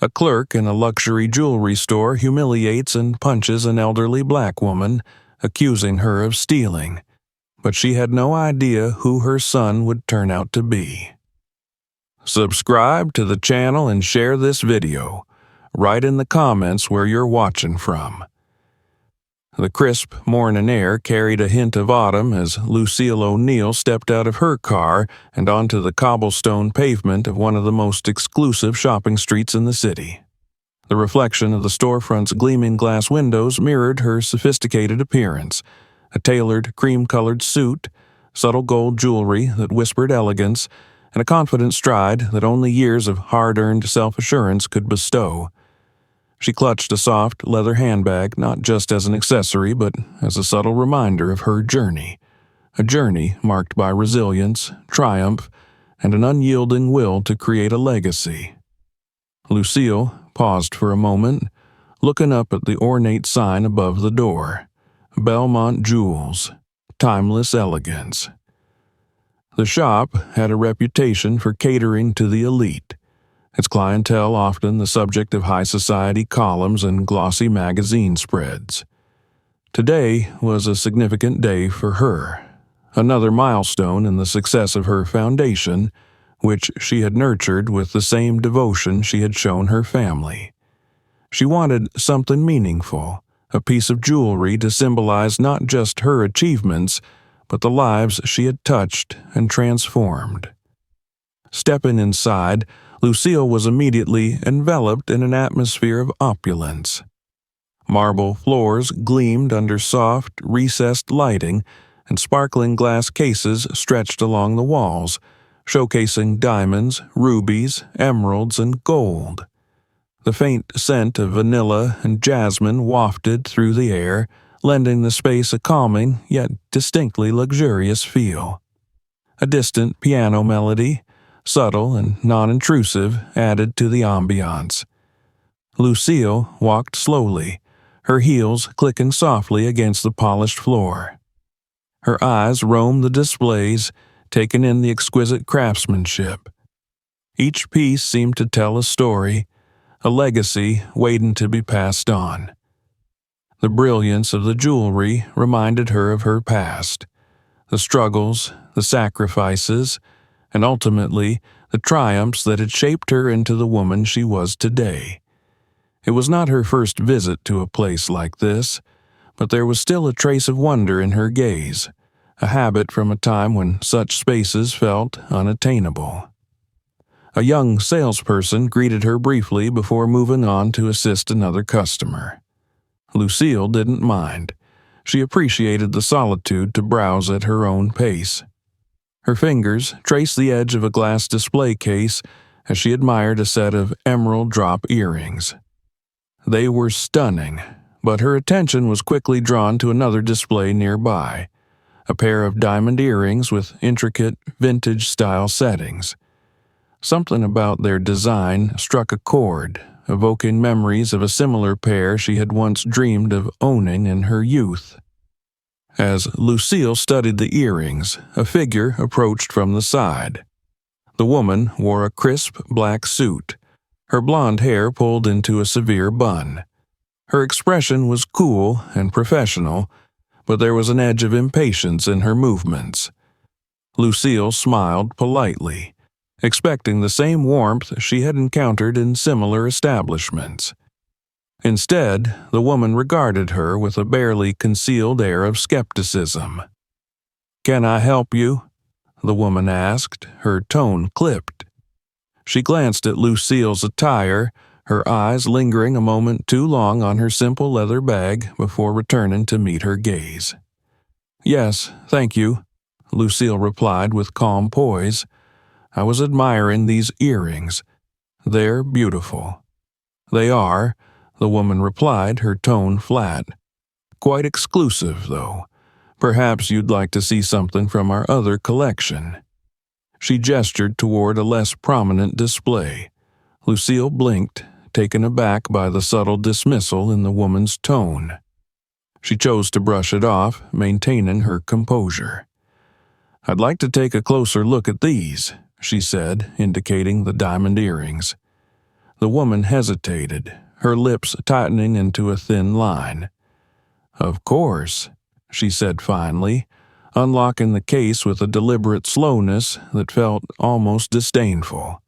A clerk in a luxury jewelry store humiliates and punches an elderly black woman, accusing her of stealing, but she had no idea who her son would turn out to be. Subscribe to the channel and share this video. Write in the comments where you're watching from. The crisp morning air carried a hint of autumn as Lucille O'Neill stepped out of her car and onto the cobblestone pavement of one of the most exclusive shopping streets in the city. The reflection of the storefront's gleaming glass windows mirrored her sophisticated appearance, a tailored cream-colored suit, subtle gold jewelry that whispered elegance, and a confident stride that only years of hard-earned self-assurance could bestow. She clutched a soft leather handbag not just as an accessory but as a subtle reminder of her journey, a journey marked by resilience, triumph, and an unyielding will to create a legacy. Lucille paused for a moment, looking up at the ornate sign above the door, Belmont Jewels, Timeless Elegance. The shop had a reputation for catering to the elite, its clientele often the subject of high society columns and glossy magazine spreads. Today was a significant day for her, another milestone in the success of her foundation, which she had nurtured with the same devotion she had shown her family. She wanted something meaningful, a piece of jewelry to symbolize not just her achievements, but the lives she had touched and transformed. Stepping inside, Lucille was immediately enveloped in an atmosphere of opulence. Marble floors gleamed under soft, recessed lighting, and sparkling glass cases stretched along the walls, showcasing diamonds, rubies, emeralds, and gold. The faint scent of vanilla and jasmine wafted through the air, lending the space a calming yet distinctly luxurious feel. A distant piano melody, subtle and non-intrusive, added to the ambiance. Lucille walked slowly, her heels clicking softly against the polished floor. Her eyes roamed the displays, taking in the exquisite craftsmanship. Each piece seemed to tell a story, a legacy waiting to be passed on. The brilliance of the jewelry reminded her of her past, the struggles, the sacrifices, and ultimately the triumphs that had shaped her into the woman she was today. It was not her first visit to a place like this, but there was still a trace of wonder in her gaze, a habit from a time when such spaces felt unattainable. A young salesperson greeted her briefly before moving on to assist another customer. Lucille didn't mind. She appreciated the solitude to browse at her own pace. Her fingers traced the edge of a glass display case as she admired a set of emerald drop earrings. They were stunning, but her attention was quickly drawn to another display nearby, a pair of diamond earrings with intricate vintage-style settings. Something about their design struck a chord, evoking memories of a similar pair she had once dreamed of owning in her youth. As Lucille studied the earrings, a figure approached from the side. The woman wore a crisp black suit, her blonde hair pulled into a severe bun. Her expression was cool and professional, but there was an edge of impatience in her movements. Lucille smiled politely, expecting the same warmth she had encountered in similar establishments. Instead, the woman regarded her with a barely concealed air of skepticism. "Can I help you?" the woman asked, her tone clipped. She glanced at Lucille's attire, her eyes lingering a moment too long on her simple leather bag before returning to meet her gaze. "Yes, thank you," Lucille replied with calm poise. "I was admiring these earrings. They're beautiful." "They are," the woman replied, her tone flat. "Quite exclusive, though. Perhaps you'd like to see something from our other collection." She gestured toward a less prominent display. Lucille blinked, taken aback by the subtle dismissal in the woman's tone. She chose to brush it off, maintaining her composure. "I'd like to take a closer look at these," she said, indicating the diamond earrings. The woman hesitated, her lips tightening into a thin line. "Of course," she said finally, unlocking the case with a deliberate slowness that felt almost disdainful.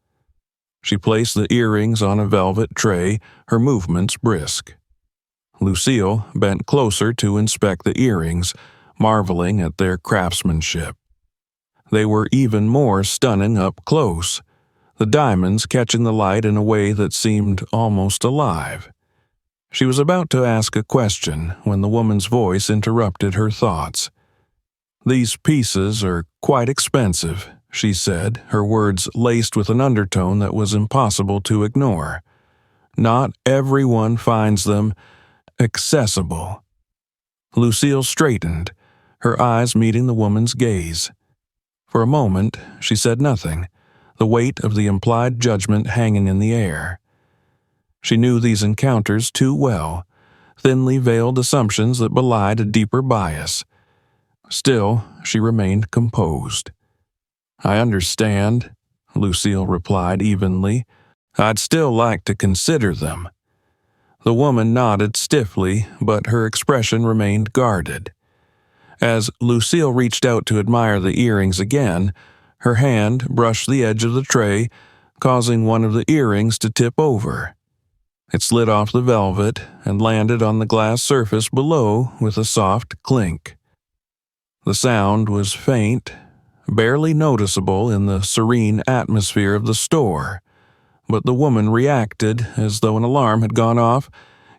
She placed the earrings on a velvet tray, her movements brisk. Lucille bent closer to inspect the earrings, marveling at their craftsmanship. They were even more stunning up close, the diamonds catching the light in a way that seemed almost alive. She was about to ask a question when the woman's voice interrupted her thoughts. "These pieces are quite expensive," she said, her words laced with an undertone that was impossible to ignore. "Not everyone finds them accessible." Lucille straightened, her eyes meeting the woman's gaze. For a moment, she said nothing, the weight of the implied judgment hanging in the air. She knew these encounters too well, thinly veiled assumptions that belied a deeper bias. Still, she remained composed. "I understand," Lucille replied evenly. "I'd still like to consider them." The woman nodded stiffly, but her expression remained guarded. As Lucille reached out to admire the earrings again, her hand brushed the edge of the tray, causing one of the earrings to tip over. It slid off the velvet and landed on the glass surface below with a soft clink. The sound was faint, barely noticeable in the serene atmosphere of the store, but the woman reacted as though an alarm had gone off.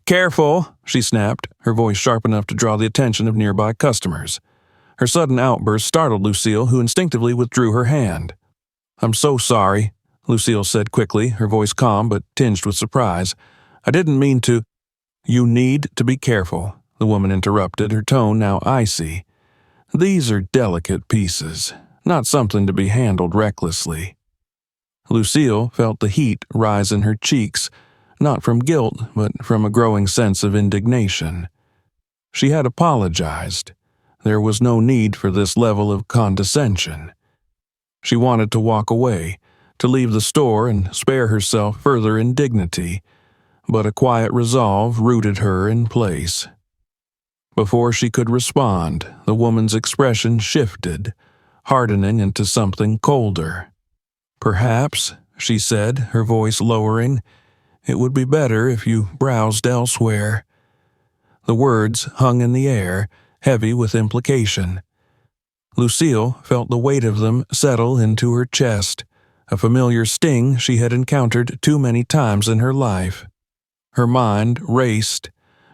"Careful," she snapped, her voice sharp enough to draw the attention of nearby customers. Her sudden outburst startled Lucille, who instinctively withdrew her hand. "I'm so sorry," Lucille said quickly, her voice calm but tinged with surprise. "I didn't mean to—" "You need to be careful," the woman interrupted, her tone now icy. "These are delicate pieces, not something to be handled recklessly." Lucille felt the heat rise in her cheeks, not from guilt, but from a growing sense of indignation. She had apologized. There was no need for this level of condescension. She wanted to walk away, to leave the store and spare herself further indignity, but a quiet resolve rooted her in place. Before she could respond, the woman's expression shifted, hardening into something colder. "Perhaps," she said, her voice lowering, "it would be better if you browsed elsewhere." The words hung in the air, heavy with implication. Lucille felt the weight of them settle into her chest, a familiar sting she had encountered too many times in her life. Her mind raced,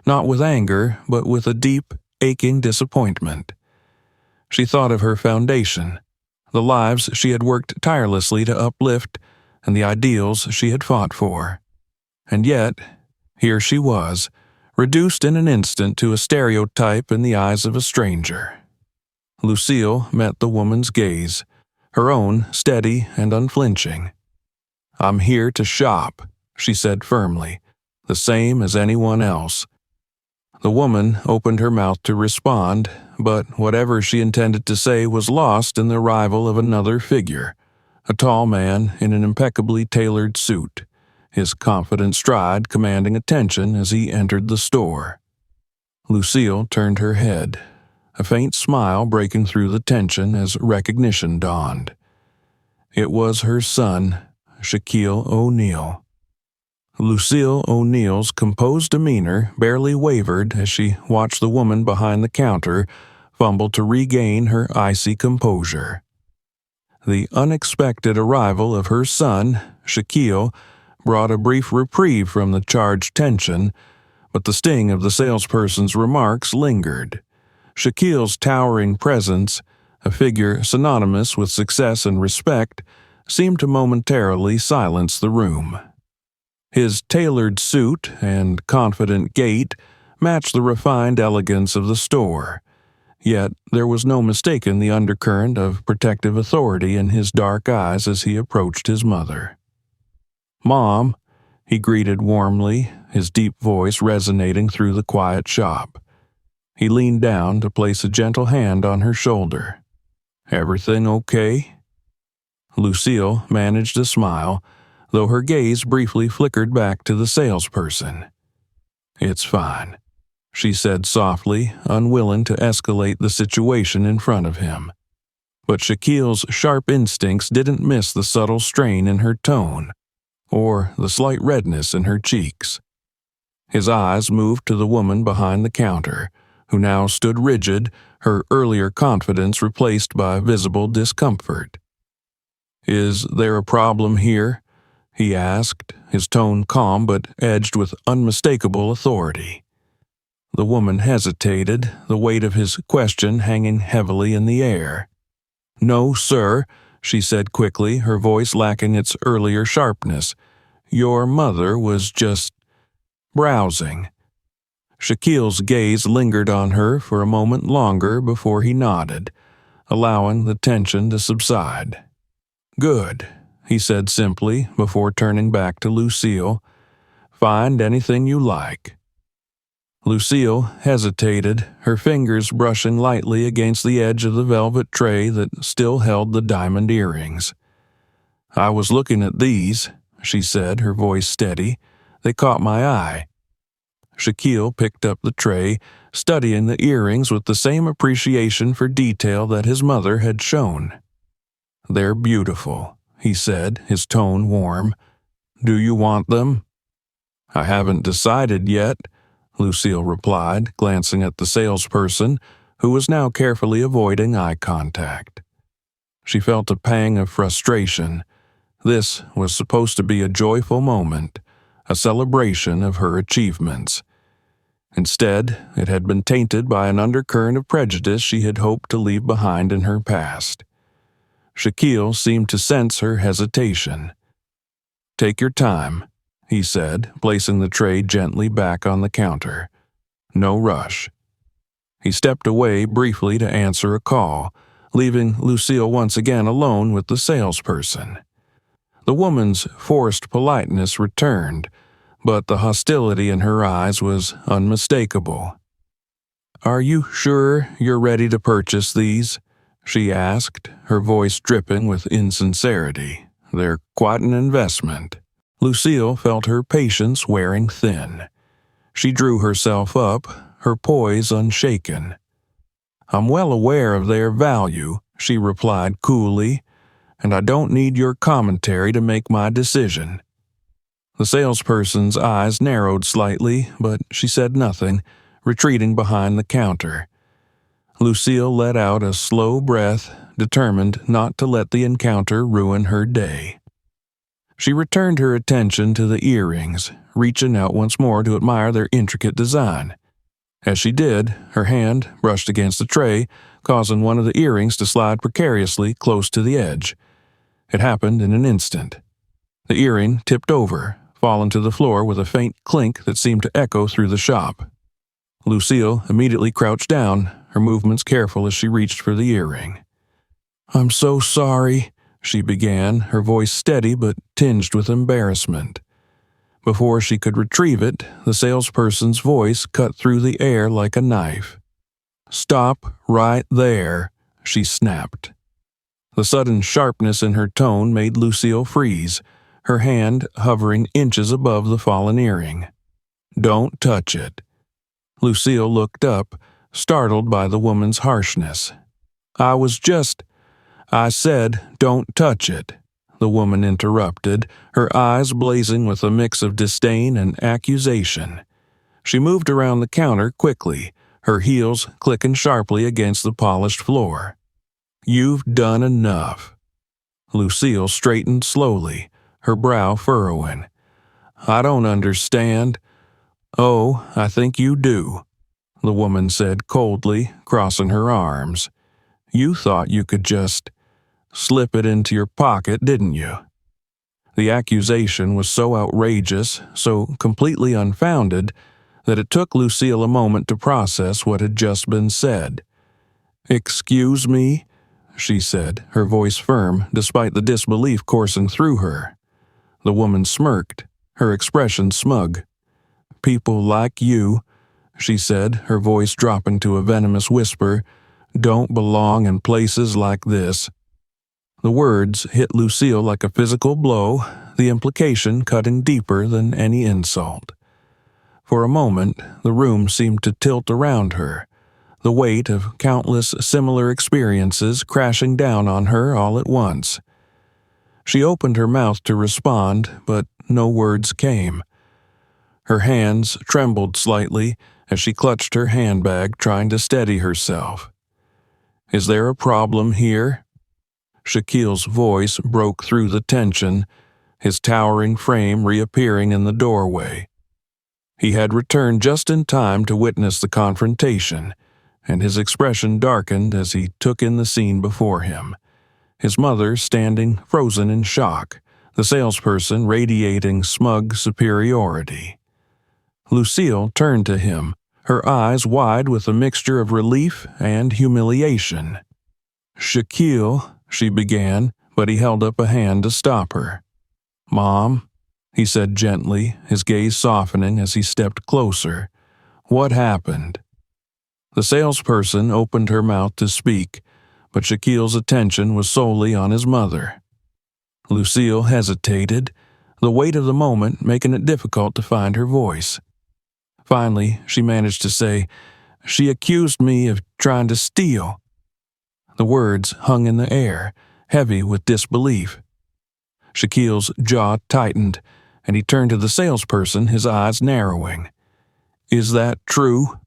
not with anger, but with a deep, aching disappointment. She thought of her foundation, the lives she had worked tirelessly to uplift, and the ideals she had fought for. And yet, here she was, reduced in an instant to a stereotype in the eyes of a stranger. Lucille met the woman's gaze, her own steady and unflinching. "I'm here to shop," she said firmly, "the same as anyone else." The woman opened her mouth to respond, but whatever she intended to say was lost in the arrival of another figure, a tall man in an impeccably tailored suit, his confident stride commanding attention as he entered the store. Lucille turned her head, a faint smile breaking through the tension as recognition dawned. It was her son, Shaquille O'Neal. Lucille O'Neal's composed demeanor barely wavered as she watched the woman behind the counter fumble to regain her icy composure. The unexpected arrival of her son, Shaquille, brought a brief reprieve from the charged tension, but the sting of the salesperson's remarks lingered. Shaquille's towering presence, a figure synonymous with success and respect, seemed to momentarily silence the room. His tailored suit and confident gait matched the refined elegance of the store, yet there was no mistaking the undercurrent of protective authority in his dark eyes as he approached his mother. "Mom," he greeted warmly, his deep voice resonating through the quiet shop. He leaned down to place a gentle hand on her shoulder. "Everything okay?" Lucille managed a smile, though her gaze briefly flickered back to the salesperson. "It's fine," she said softly, unwilling to escalate the situation in front of him. But Shaquille's sharp instincts didn't miss the subtle strain in her tone, or the slight redness in her cheeks. His eyes moved to the woman behind the counter, who now stood rigid, her earlier confidence replaced by visible discomfort. "Is there a problem here?" he asked, his tone calm but edged with unmistakable authority. The woman hesitated, the weight of his question hanging heavily in the air. "No, sir," she said quickly, her voice lacking its earlier sharpness. "Your mother was just browsing." Shaquille's gaze lingered on her for a moment longer before he nodded, allowing the tension to subside. "Good," he said simply before turning back to Lucille. "Find anything you like." Lucille hesitated, her fingers brushing lightly against the edge of the velvet tray that still held the diamond earrings. "I was looking at these," she said, her voice steady. "They caught my eye." Shaquille picked up the tray, studying the earrings with the same appreciation for detail that his mother had shown. "They're beautiful," he said, his tone warm. "Do you want them?" "I haven't decided yet," Lucille replied, glancing at the salesperson, who was now carefully avoiding eye contact. She felt a pang of frustration. This was supposed to be a joyful moment, a celebration of her achievements. Instead, it had been tainted by an undercurrent of prejudice she had hoped to leave behind in her past. Shaquille seemed to sense her hesitation. "Take your time," he said, placing the tray gently back on the counter. "No rush." He stepped away briefly to answer a call, leaving Lucille once again alone with the salesperson. The woman's forced politeness returned, but the hostility in her eyes was unmistakable. "Are you sure you're ready to purchase these?" she asked, her voice dripping with insincerity. "They're quite an investment." Lucille felt her patience wearing thin. She drew herself up, her poise unshaken. "I'm well aware of their value," she replied coolly, "and I don't need your commentary to make my decision." The salesperson's eyes narrowed slightly, but she said nothing, retreating behind the counter. Lucille let out a slow breath, determined not to let the encounter ruin her day. She returned her attention to the earrings, reaching out once more to admire their intricate design. As she did, her hand brushed against the tray, causing one of the earrings to slide precariously close to the edge. It happened in an instant. The earring tipped over, falling to the floor with a faint clink that seemed to echo through the shop. Lucille immediately crouched down, her movements careful as she reached for the earring. "I'm so sorry," she began, her voice steady but tinged with embarrassment. Before she could retrieve it, the salesperson's voice cut through the air like a knife. "Stop right there," she snapped. The sudden sharpness in her tone made Lucille freeze, her hand hovering inches above the fallen earring. "Don't touch it." Lucille looked up, startled by the woman's harshness. I said, don't touch it," the woman interrupted, her eyes blazing with a mix of disdain and accusation. She moved around the counter quickly, her heels clicking sharply against the polished floor. "You've done enough." Lucille straightened slowly, her brow furrowing. "I don't understand." "Oh, I think you do," the woman said coldly, crossing her arms. "You thought you could just slip it into your pocket, didn't you?" The accusation was so outrageous, so completely unfounded, that it took Lucille a moment to process what had just been said. "Excuse me?" she said, her voice firm despite the disbelief coursing through her. The woman smirked, her expression smug. "People like you," she said, her voice dropping to a venomous whisper, "don't belong in places like this." The words hit Lucille like a physical blow, the implication cutting deeper than any insult. For a moment, the room seemed to tilt around her, the weight of countless similar experiences crashing down on her all at once. She opened her mouth to respond, but no words came. Her hands trembled slightly as she clutched her handbag, trying to steady herself. "Is there a problem here?" Shaquille's voice broke through the tension, his towering frame reappearing in the doorway. He had returned just in time to witness the confrontation, and his expression darkened as he took in the scene before him. His mother standing frozen in shock, the salesperson radiating smug superiority. Lucille turned to him, her eyes wide with a mixture of relief and humiliation. "Shaquille," she began, but he held up a hand to stop her. "Mom," he said gently, his gaze softening as he stepped closer. "What happened?" The salesperson opened her mouth to speak, but Shaquille's attention was solely on his mother. Lucille hesitated, the weight of the moment making it difficult to find her voice. Finally, she managed to say, "She accused me of trying to steal." The words hung in the air, heavy with disbelief. Shaquille's jaw tightened, and he turned to the salesperson, his eyes narrowing. "Is that true?"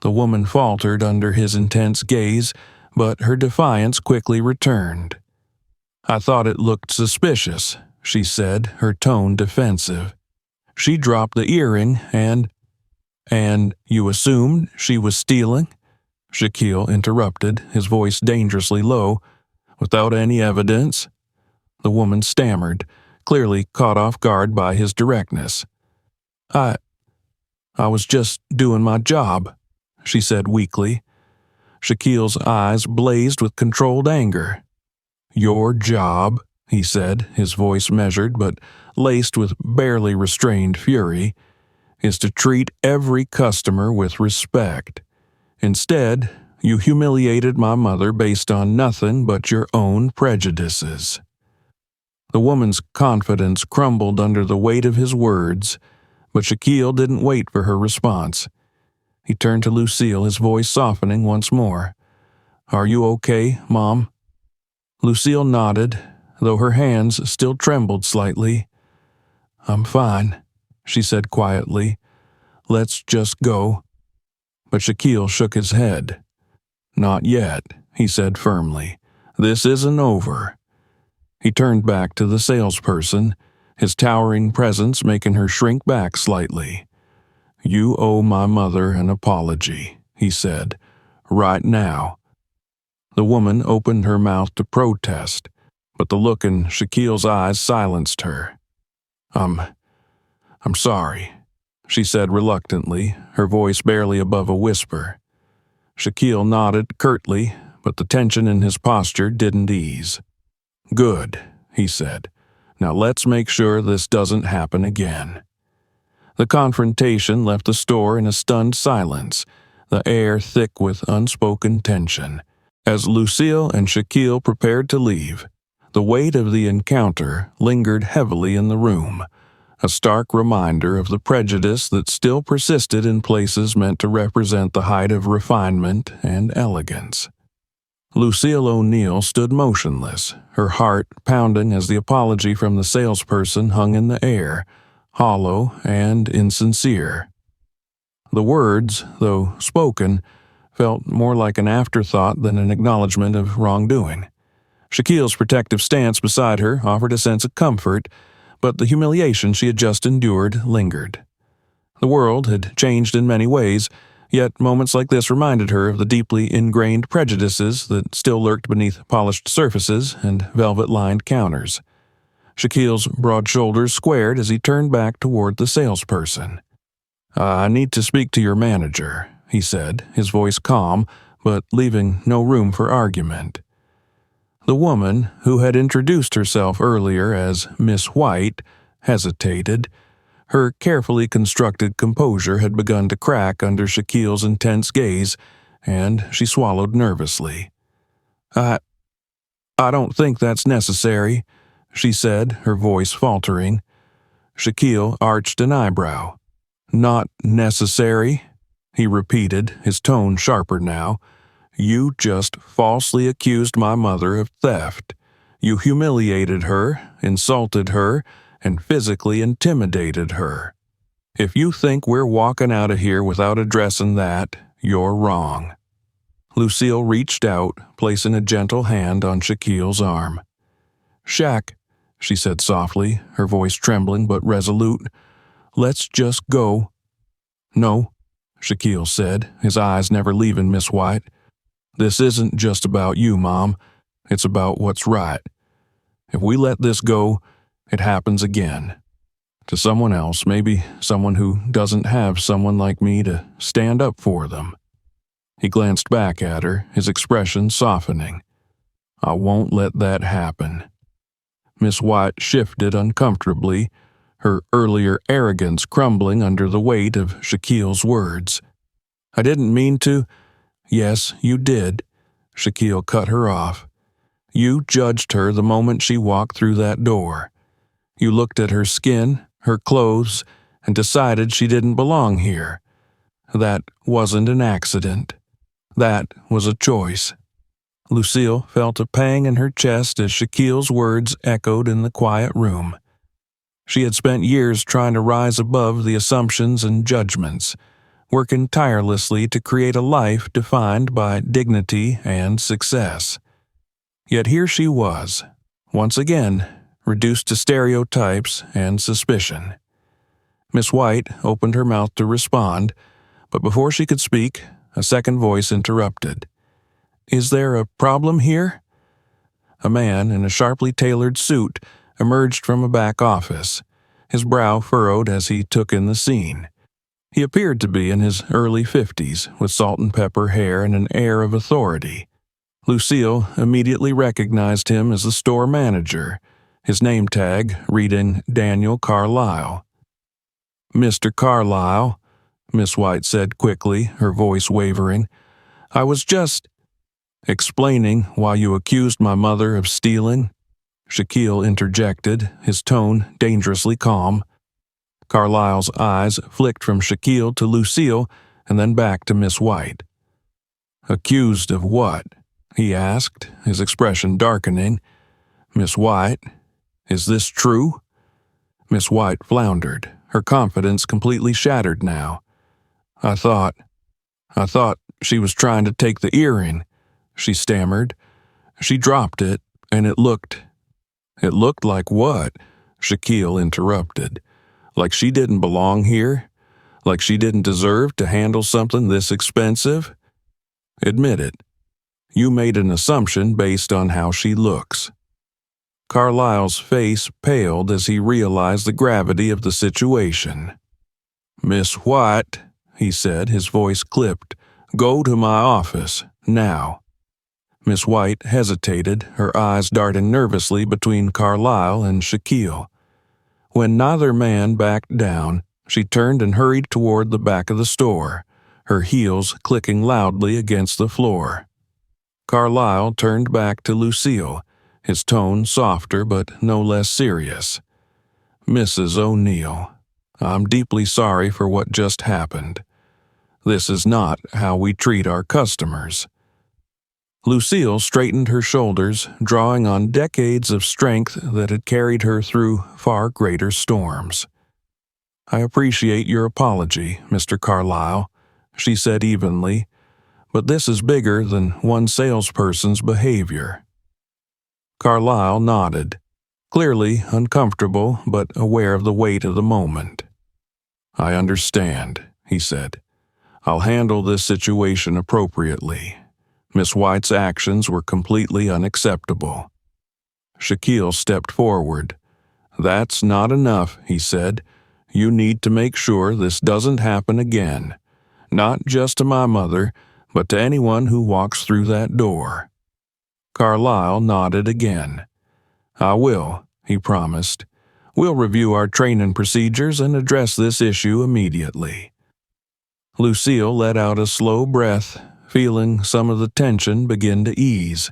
The woman faltered under his intense gaze, but her defiance quickly returned. "I thought it looked suspicious," she said, her tone defensive. "She dropped the earring and you assumed she was stealing?" Shaquille interrupted, his voice dangerously low. "Without any evidence?" The woman stammered, clearly caught off guard by his directness. I was just doing my job," she said weakly. Shaquille's eyes blazed with controlled anger. "Your job," he said, his voice measured but laced with barely restrained fury, "is to treat every customer with respect. Instead, you humiliated my mother based on nothing but your own prejudices." The woman's confidence crumbled under the weight of his words, but Shaquille didn't wait for her response. He turned to Lucille, his voice softening once more. "Are you okay, Mom?" Lucille nodded, though her hands still trembled slightly. "I'm fine," she said quietly. "Let's just go." But Shaquille shook his head. "Not yet," he said firmly. "This isn't over." He turned back to the salesperson, his towering presence making her shrink back slightly. "You owe my mother an apology," he said, "right now." The woman opened her mouth to protest, but the look in Shaquille's eyes silenced her. I'm sorry," she said reluctantly, her voice barely above a whisper. Shaquille nodded curtly, but the tension in his posture didn't ease. "Good," he said. "Now let's make sure this doesn't happen again." The confrontation left the store in a stunned silence, the air thick with unspoken tension. As Lucille and Shaquille prepared to leave, the weight of the encounter lingered heavily in the room, a stark reminder of the prejudice that still persisted in places meant to represent the height of refinement and elegance. Lucille O'Neill stood motionless, her heart pounding as the apology from the salesperson hung in the air, hollow and insincere. The words, though spoken, felt more like an afterthought than an acknowledgement of wrongdoing. Shaquille's protective stance beside her offered a sense of comfort, but the humiliation she had just endured lingered. The world had changed in many ways, yet moments like this reminded her of the deeply ingrained prejudices that still lurked beneath polished surfaces and velvet-lined counters. Shaquille's broad shoulders squared as he turned back toward the salesperson. "I need to speak to your manager," he said, his voice calm, but leaving no room for argument. The woman, who had introduced herself earlier as Miss White, hesitated. Her carefully constructed composure had begun to crack under Shaquille's intense gaze, and she swallowed nervously. I don't think that's necessary," she said, her voice faltering. Shaquille arched an eyebrow. Not necessary, he repeated, his tone sharper now. You just falsely accused my mother of theft. You humiliated her, insulted her, and physically intimidated her. If you think we're walking out of here without addressing that, you're wrong. Lucille reached out, placing a gentle hand on Shaquille's arm. Shaq, she said softly, her voice trembling but resolute, let's just go. No, Shaquille said, his eyes never leaving Miss White. This isn't just about you, Mom. It's about what's right. If we let this go, it happens again. To someone else, maybe someone who doesn't have someone like me to stand up for them. He glanced back at her, his expression softening. I won't let that happen. Miss White shifted uncomfortably, her earlier arrogance crumbling under the weight of Shaquille's words. I didn't mean to. Yes, you did. Shaquille cut her off. You judged her the moment she walked through that door. You looked at her skin, her clothes, and decided she didn't belong here. That wasn't an accident. That was a choice. Lucille felt a pang in her chest as Shaquille's words echoed in the quiet room. She had spent years trying to rise above the assumptions and judgments, working tirelessly to create a life defined by dignity and success. Yet here she was, once again, reduced to stereotypes and suspicion. Miss White opened her mouth to respond, but before she could speak, a second voice interrupted. Is there a problem here? A man in a sharply tailored suit emerged from a back office, his brow furrowed as he took in the scene. He appeared to be in his early 50s, with salt and pepper hair and an air of authority. Lucille immediately recognized him as the store manager, his name tag reading Daniel Carlisle. Mr. Carlisle, Miss White said quickly, her voice wavering, I was just explaining why you accused my mother of stealing. Shaquille interjected, his tone dangerously calm. Carlisle's eyes flicked from Shaquille to Lucille and then back to Miss White. Accused of what? He asked, his expression darkening. Miss White, is this true? Miss White floundered, her confidence completely shattered now. I thought she was trying to take the earring, she stammered. She dropped it, and it looked like what? Shaquille interrupted. Like she didn't belong here? Like she didn't deserve to handle something this expensive? Admit it. You made an assumption based on how she looks. Carlisle's face paled as he realized the gravity of the situation. Miss White, he said, his voice clipped, go to my office, now. Miss White hesitated, her eyes darting nervously between Carlisle and Shaquille. When neither man backed down, she turned and hurried toward the back of the store, her heels clicking loudly against the floor. Carlisle turned back to Lucille, his tone softer but no less serious. Mrs. O'Neill, I'm deeply sorry for what just happened. This is not how we treat our customers. Lucille straightened her shoulders, drawing on decades of strength that had carried her through far greater storms. I appreciate your apology, Mr. Carlisle, she said evenly, but this is bigger than one salesperson's behavior. Carlisle nodded, clearly uncomfortable but aware of the weight of the moment. I understand, he said. I'll handle this situation appropriately. Miss White's actions were completely unacceptable. Shaquille stepped forward. That's not enough, he said. You need to make sure this doesn't happen again. Not just to my mother, but to anyone who walks through that door. Carlisle nodded again. I will, he promised. We'll review our training procedures and address this issue immediately. Lucille let out a slow breath, feeling some of the tension begin to ease.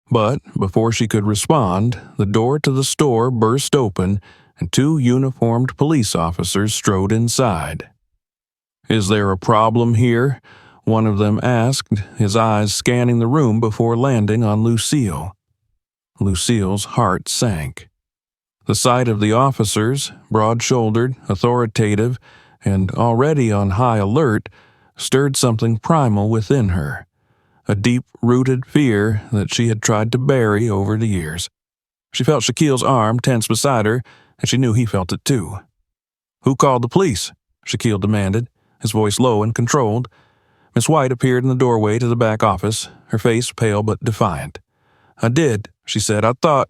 But before she could respond, the door to the store burst open and two uniformed police officers strode inside. "Is there a problem here?" one of them asked, his eyes scanning the room before landing on Lucille. Lucille's heart sank. The sight of the officers, broad-shouldered, authoritative, and already on high alert, stirred something primal within her, a deep-rooted fear that she had tried to bury over the years. She felt Shaquille's arm tense beside her, and she knew he felt it too. "Who called the police?" Shaquille demanded, his voice low and controlled. Miss White appeared in the doorway to the back office, her face pale but defiant. "I did," she said. "I thought—"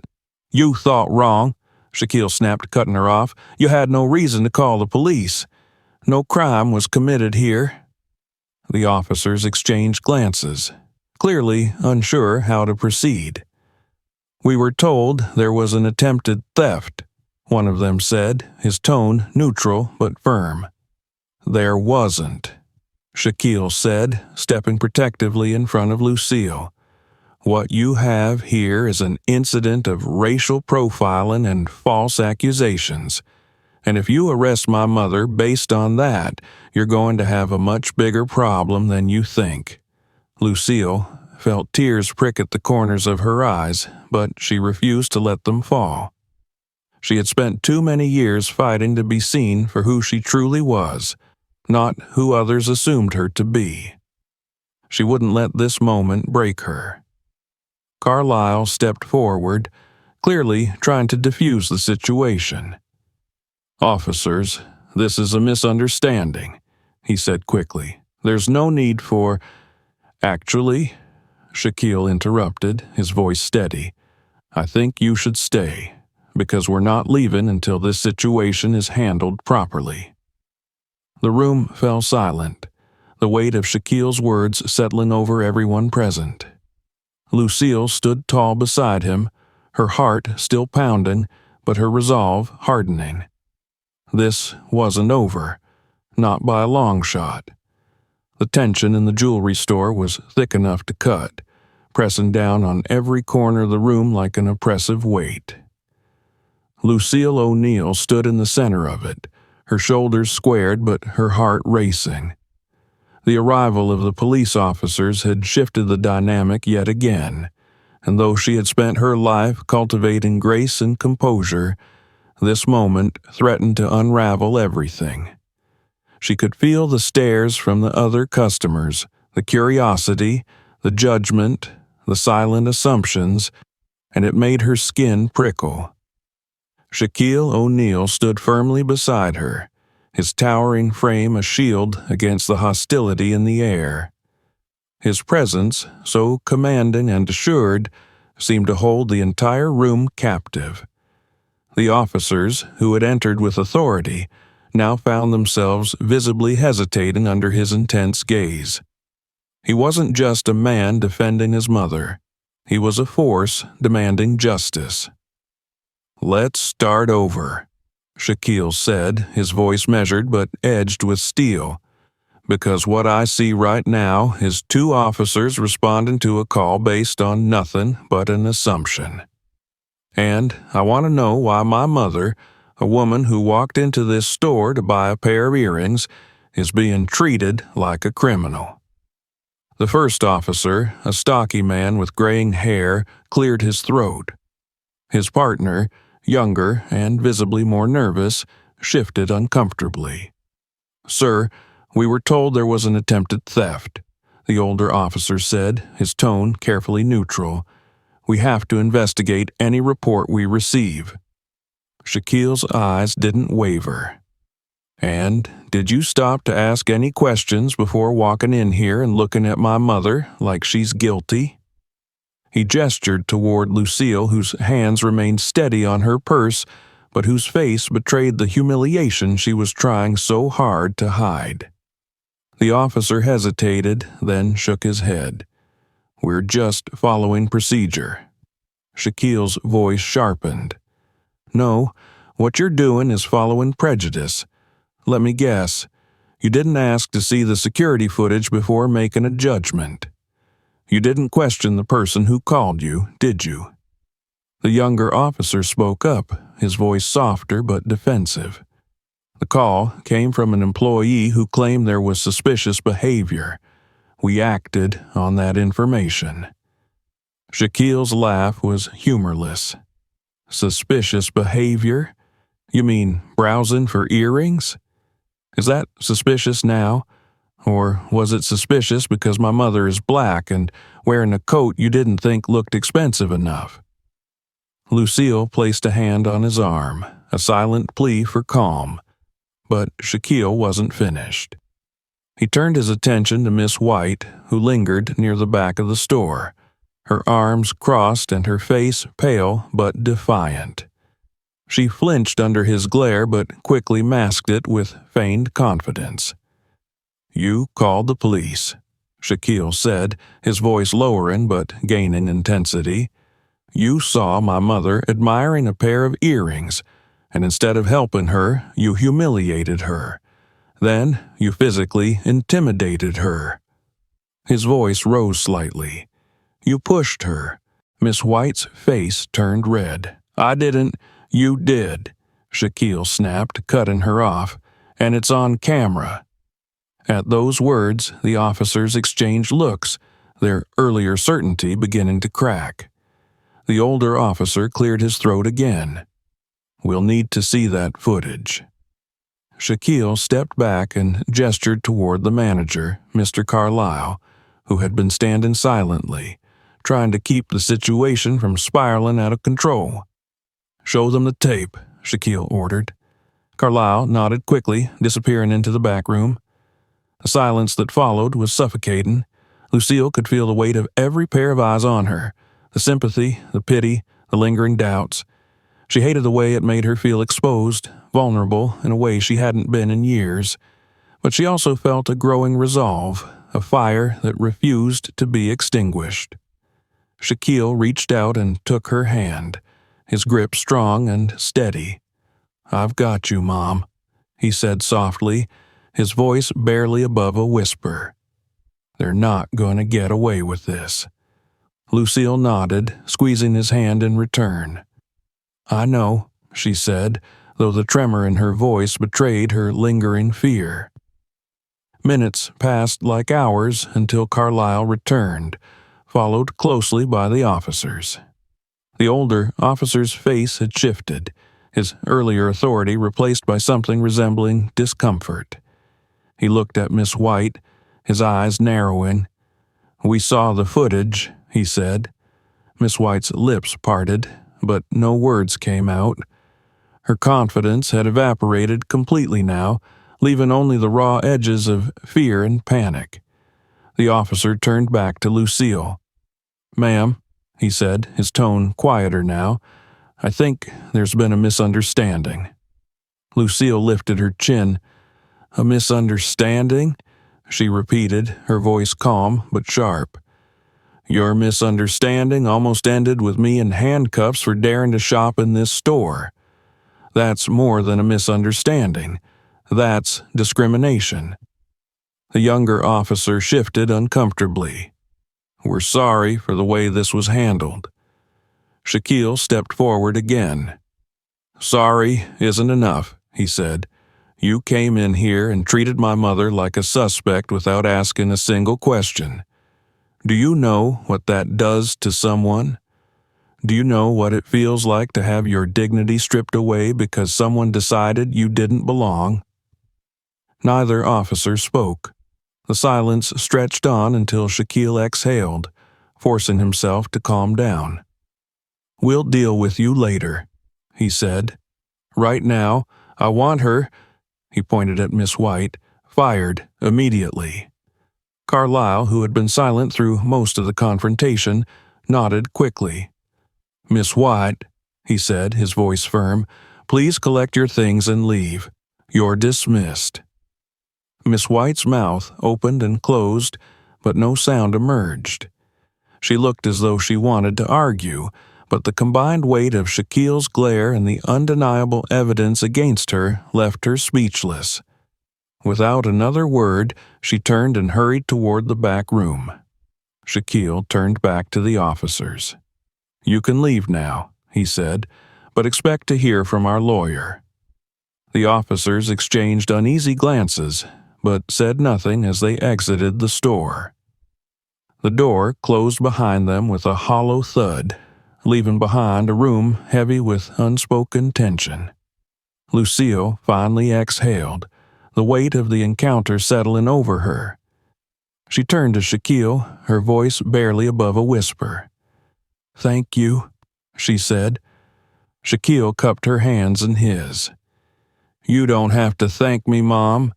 "You thought wrong," Shaquille snapped, cutting her off. "You had no reason to call the police. No crime was committed here." The officers exchanged glances, clearly unsure how to proceed. "We were told there was an attempted theft," one of them said, his tone neutral but firm. "There wasn't," Shaquille said, stepping protectively in front of Lucille. "What you have here is an incident of racial profiling and false accusations. And if you arrest my mother based on that, you're going to have a much bigger problem than you think." Lucille felt tears prick at the corners of her eyes, but she refused to let them fall. She had spent too many years fighting to be seen for who she truly was, not who others assumed her to be. She wouldn't let this moment break her. Carlyle stepped forward, clearly trying to defuse the situation. "Officers, this is a misunderstanding," he said quickly. "There's no need for—" "Actually," Shaquille interrupted, his voice steady, "I think you should stay, because we're not leaving until this situation is handled properly." The room fell silent, the weight of Shaquille's words settling over everyone present. Lucille stood tall beside him, her heart still pounding, but her resolve hardening. This wasn't over, not by a long shot. The tension in the jewelry store was thick enough to cut, pressing down on every corner of the room like an oppressive weight. Lucille O'Neill stood in the center of it, her shoulders squared but her heart racing. The arrival of the police officers had shifted the dynamic yet again, and though she had spent her life cultivating grace and composure, this moment threatened to unravel everything. She could feel the stares from the other customers, the curiosity, the judgment, the silent assumptions, and it made her skin prickle. Shaquille O'Neill stood firmly beside her, his towering frame a shield against the hostility in the air. His presence, so commanding and assured, seemed to hold the entire room captive. The officers, who had entered with authority, now found themselves visibly hesitating under his intense gaze. He wasn't just a man defending his mother. He was a force demanding justice. "Let's start over," Shaquille said, his voice measured but edged with steel, "because what I see right now is two officers responding to a call based on nothing but an assumption. And I want to know why my mother, a woman who walked into this store to buy a pair of earrings, is being treated like a criminal." The first officer, a stocky man with graying hair, cleared his throat. His partner, younger and visibly more nervous, shifted uncomfortably. "Sir, we were told there was an attempted theft," the older officer said, his tone carefully neutral. "We have to investigate any report we receive." Shaquille's eyes didn't waver. "And did you stop to ask any questions before walking in here and looking at my mother like she's guilty?" He gestured toward Lucille, whose hands remained steady on her purse, but whose face betrayed the humiliation she was trying so hard to hide. The officer hesitated, then shook his head. "We're just following procedure." Shaquille's voice sharpened. "No, what you're doing is following prejudice. Let me guess. You didn't ask to see the security footage before making a judgment." You didn't question the person who called you, did you?" The younger officer spoke up, his voice softer but defensive. "The call came from an employee who claimed there was suspicious behavior. We acted on that information." Shaquille's laugh was humorless. "Suspicious behavior? You mean browsing for earrings? Is that suspicious now? Or was it suspicious because my mother is black and wearing a coat you didn't think looked expensive enough?" Lucille placed a hand on his arm, a silent plea for calm, but Shaquille wasn't finished. He turned his attention to Miss White, who lingered near the back of the store, her arms crossed and her face pale but defiant. She flinched under his glare but quickly masked it with feigned confidence. "You called the police," Shaquille said, his voice lowering but gaining intensity. "You saw my mother admiring a pair of earrings, and instead of helping her, you humiliated her. Then you physically intimidated her." His voice rose slightly. "You pushed her." Miss White's face turned red. "I didn't." "You did," Shaquille snapped, cutting her off, "and it's on camera." At those words, the officers exchanged looks, their earlier certainty beginning to crack. The older officer cleared his throat again. "We'll need to see that footage." Shaquille stepped back and gestured toward the manager, Mr. Carlisle, who had been standing silently, trying to keep the situation from spiraling out of control. "Show them the tape," Shaquille ordered. Carlisle nodded quickly, disappearing into the back room. The silence that followed was suffocating. Lucille could feel the weight of every pair of eyes on her, the sympathy, the pity, the lingering doubts. She hated the way it made her feel exposed, vulnerable in a way she hadn't been in years. But she also felt a growing resolve, a fire that refused to be extinguished. Shaquille reached out and took her hand, his grip strong and steady. "I've got you, Mom," he said softly, his voice barely above a whisper. "They're not going to get away with this." Lucille nodded, squeezing his hand in return. "I know," she said, though the tremor in her voice betrayed her lingering fear. Minutes passed like hours until Carlisle returned, followed closely by the officers. The older officer's face had shifted, his earlier authority replaced by something resembling discomfort. He looked at Miss White, his eyes narrowing. "We saw the footage," he said. Miss White's lips parted, but no words came out. Her confidence had evaporated completely now, leaving only the raw edges of fear and panic. The officer turned back to Lucille. "Ma'am," he said, his tone quieter now, "I think there's been a misunderstanding." Lucille lifted her chin. "A misunderstanding?" she repeated, her voice calm but sharp. "Your misunderstanding almost ended with me in handcuffs for daring to shop in this store. That's more than a misunderstanding. That's discrimination." The younger officer shifted uncomfortably. "We're sorry for the way this was handled." Shaquille stepped forward again. "Sorry isn't enough," he said. "You came in here and treated my mother like a suspect without asking a single question. Do you know what that does to someone? Do you know what it feels like to have your dignity stripped away because someone decided you didn't belong?" Neither officer spoke. The silence stretched on until Shaquille exhaled, forcing himself to calm down. "We'll deal with you later," he said. "Right now, I want her," he pointed at Miss White, "fired immediately." Carlisle, who had been silent through most of the confrontation, nodded quickly. "Miss White," he said, his voice firm, "please collect your things and leave. You're dismissed." Miss White's mouth opened and closed, but no sound emerged. She looked as though she wanted to argue, but the combined weight of Shaquille's glare and the undeniable evidence against her left her speechless. Without another word, she turned and hurried toward the back room. Shaquille turned back to the officers. "You can leave now," he said, "but expect to hear from our lawyer." The officers exchanged uneasy glances, but said nothing as they exited the store. The door closed behind them with a hollow thud, leaving behind a room heavy with unspoken tension. Lucille finally exhaled, the weight of the encounter settling over her. She turned to Shaquille, her voice barely above a whisper. "Thank you," she said. Shaquille cupped her hands in his. "You don't have to thank me, Mom.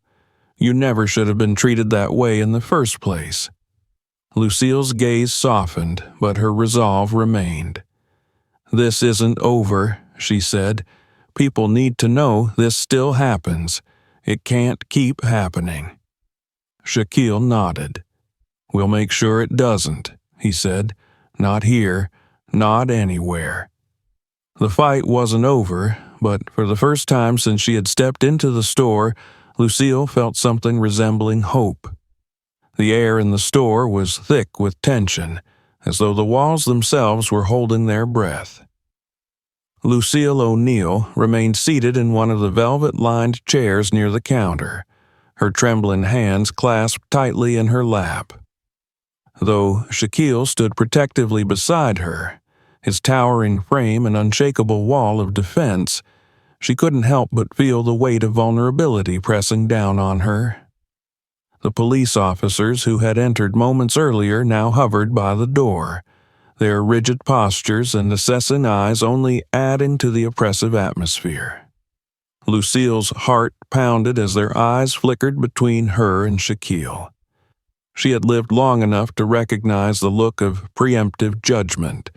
You never should have been treated that way in the first place." Lucille's gaze softened, but her resolve remained. "This isn't over," she said. "People need to know this still happens. It can't keep happening." Shaquille nodded. "We'll make sure it doesn't," he said. "Not here, not anywhere." The fight wasn't over, but for the first time since she had stepped into the store, Lucille felt something resembling hope. The air in the store was thick with tension, as though the walls themselves were holding their breath. Lucille O'Neill remained seated in one of the velvet-lined chairs near the counter, her trembling hands clasped tightly in her lap. Though Shaquille stood protectively beside her, his towering frame an unshakable wall of defense, she couldn't help but feel the weight of vulnerability pressing down on her. The police officers who had entered moments earlier now hovered by the door, their rigid postures and assessing eyes only adding to the oppressive atmosphere. Lucille's heart pounded as their eyes flickered between her and Shaquille. She had lived long enough to recognize the look of preemptive judgment,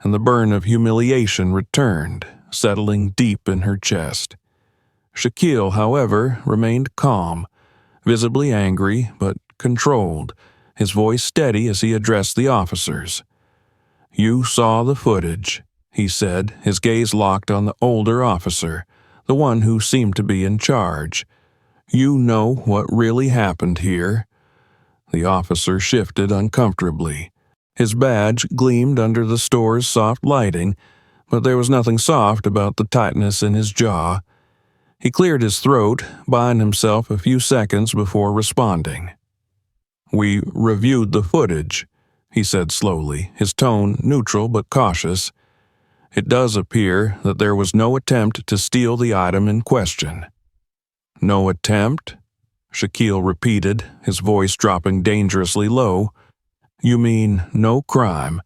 and the burn of humiliation returned, settling deep in her chest. Shaquille, however, remained calm, visibly angry but controlled, his voice steady as he addressed the officers. "You saw the footage," he said, his gaze locked on the older officer, the one who seemed to be in charge. "You know what really happened here." The officer shifted uncomfortably. His badge gleamed under the store's soft lighting, but there was nothing soft about the tightness in his jaw. He cleared his throat, buying himself a few seconds before responding. "We reviewed the footage," he said slowly, his tone neutral but cautious. "It does appear that there was no attempt to steal the item in question." "No attempt?" Shaquille repeated, his voice dropping dangerously low. "You mean no crime?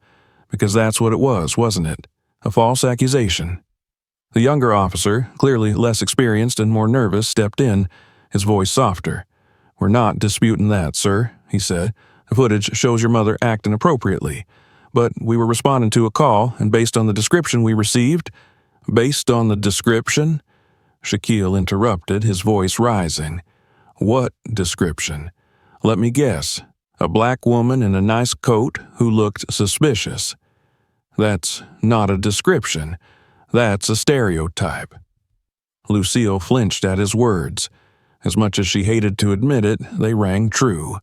Because that's what it was, wasn't it? A false accusation." The younger officer, clearly less experienced and more nervous, stepped in, his voice softer. "We're not disputing that, sir," he said. "The footage shows your mother acting appropriately. But we were responding to a call, and based on the description we received—" "Based on the description?" Shaquille interrupted, his voice rising. "What description? Let me guess. A black woman in a nice coat who looked suspicious." "That's not a description. That's a stereotype." Lucille flinched at his words. As much as she hated to admit it, they rang true.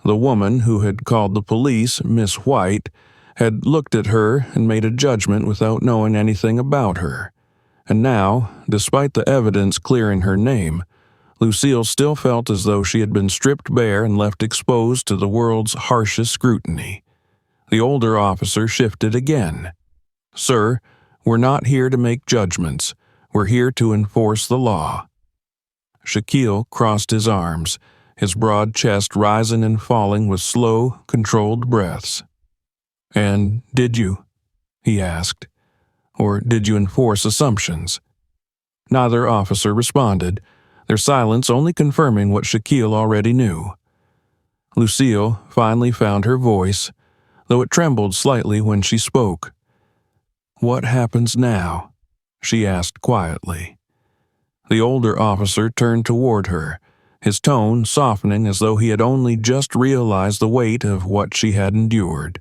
The woman who had called the police Miss White had looked at her and made a judgment without knowing anything about her. And now, despite the evidence clearing her name, Lucille still felt as though she had been stripped bare and left exposed to the world's harshest scrutiny. The older officer shifted again. "Sir, we're not here to make judgments. We're here to enforce the law." Shaquille crossed his arms, his broad chest rising and falling with slow, controlled breaths. "And did you?" he asked. "Or did you enforce assumptions?" Neither officer responded, their silence only confirming what Shaquille already knew. Lucille finally found her voice, though it trembled slightly when she spoke. "What happens now?" she asked quietly. The older officer turned toward her, his tone softening as though he had only just realized the weight of what she had endured.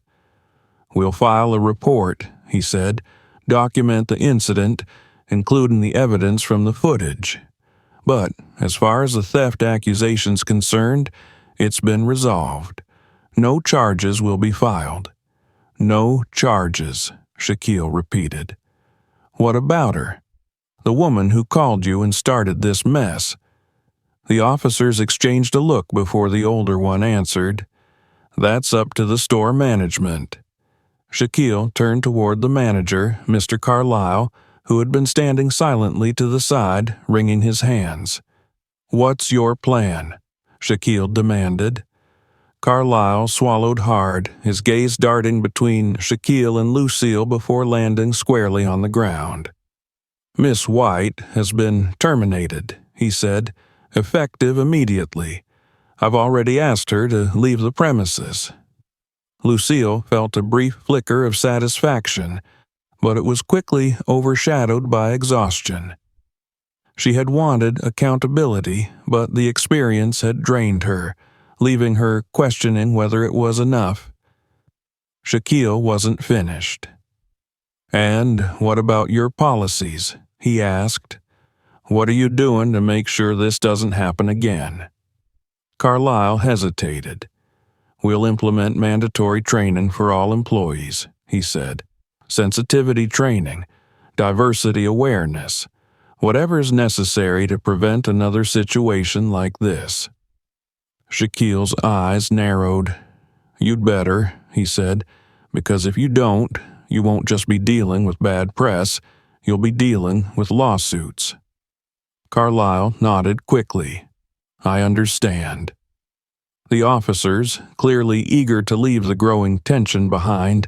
"We'll file a report," he said, "document the incident, including the evidence from the footage. But, as far as the theft accusation's concerned, it's been resolved. No charges will be filed. No charges, Shaquille repeated. What about her? The woman who called you and started this mess. The officers exchanged a look before the older one answered, That's up to the store management. Shaquille turned toward the manager, Mr. Carlisle, who had been standing silently to the side, wringing his hands. What's your plan? Shaquille demanded. Carlisle swallowed hard, his gaze darting between Shaquille and Lucille before landing squarely on the ground. Miss White has been terminated, he said, effective immediately. I've already asked her to leave the premises. Lucille felt a brief flicker of satisfaction, but it was quickly overshadowed by exhaustion. She had wanted accountability, but the experience had drained her, leaving her questioning whether it was enough. Shaquille wasn't finished. And what about your policies? He asked. What are you doing to make sure this doesn't happen again? Carlisle hesitated. We'll implement mandatory training for all employees, he said. Sensitivity training, diversity awareness, whatever is necessary to prevent another situation like this. Shaquille's eyes narrowed. You'd better, he said, because if you don't, you won't just be dealing with bad press, you'll be dealing with lawsuits. Carlisle nodded quickly. I understand. The officers, clearly eager to leave the growing tension behind,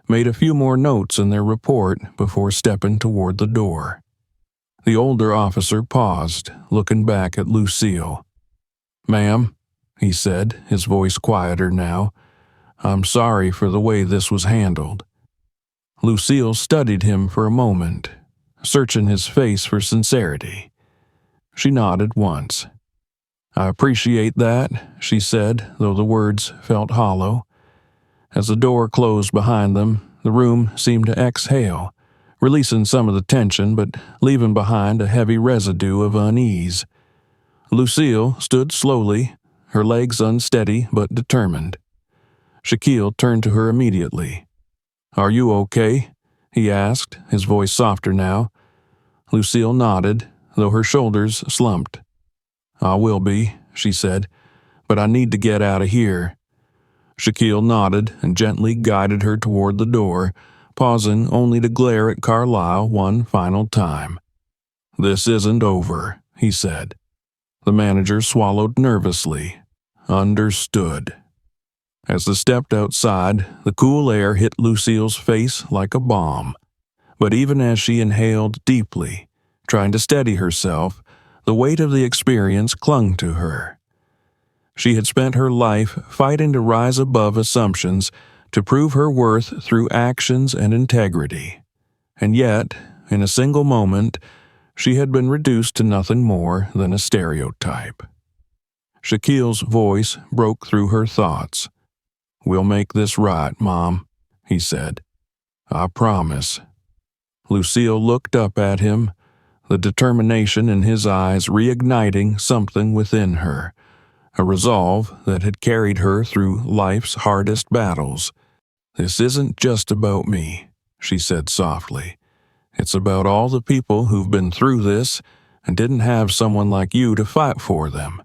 made a few more notes in their report before stepping toward the door. The older officer paused, looking back at Lucille. Ma'am, he said, his voice quieter now, I'm sorry for the way this was handled. Lucille studied him for a moment, searching his face for sincerity. She nodded once. I appreciate that, she said, though the words felt hollow. As the door closed behind them, the room seemed to exhale, releasing some of the tension but leaving behind a heavy residue of unease. Lucille stood slowly, her legs unsteady but determined. Shaquille turned to her immediately. Are you okay? He asked, his voice softer now. Lucille nodded, though her shoulders slumped. I will be, she said, but I need to get out of here. Shaquille nodded and gently guided her toward the door, pausing only to glare at Carlisle one final time. This isn't over, he said. The manager swallowed nervously. Understood. As they stepped outside, the cool air hit Lucille's face like a bomb. But even as she inhaled deeply, trying to steady herself, the weight of the experience clung to her. She had spent her life fighting to rise above assumptions, to prove her worth through actions and integrity. And yet, in a single moment, she had been reduced to nothing more than a stereotype. Shaquille's voice broke through her thoughts. We'll make this right, Mom, he said. I promise. Lucille looked up at him, the determination in his eyes reigniting something within her, a resolve that had carried her through life's hardest battles. This isn't just about me, she said softly. It's about all the people who've been through this and didn't have someone like you to fight for them.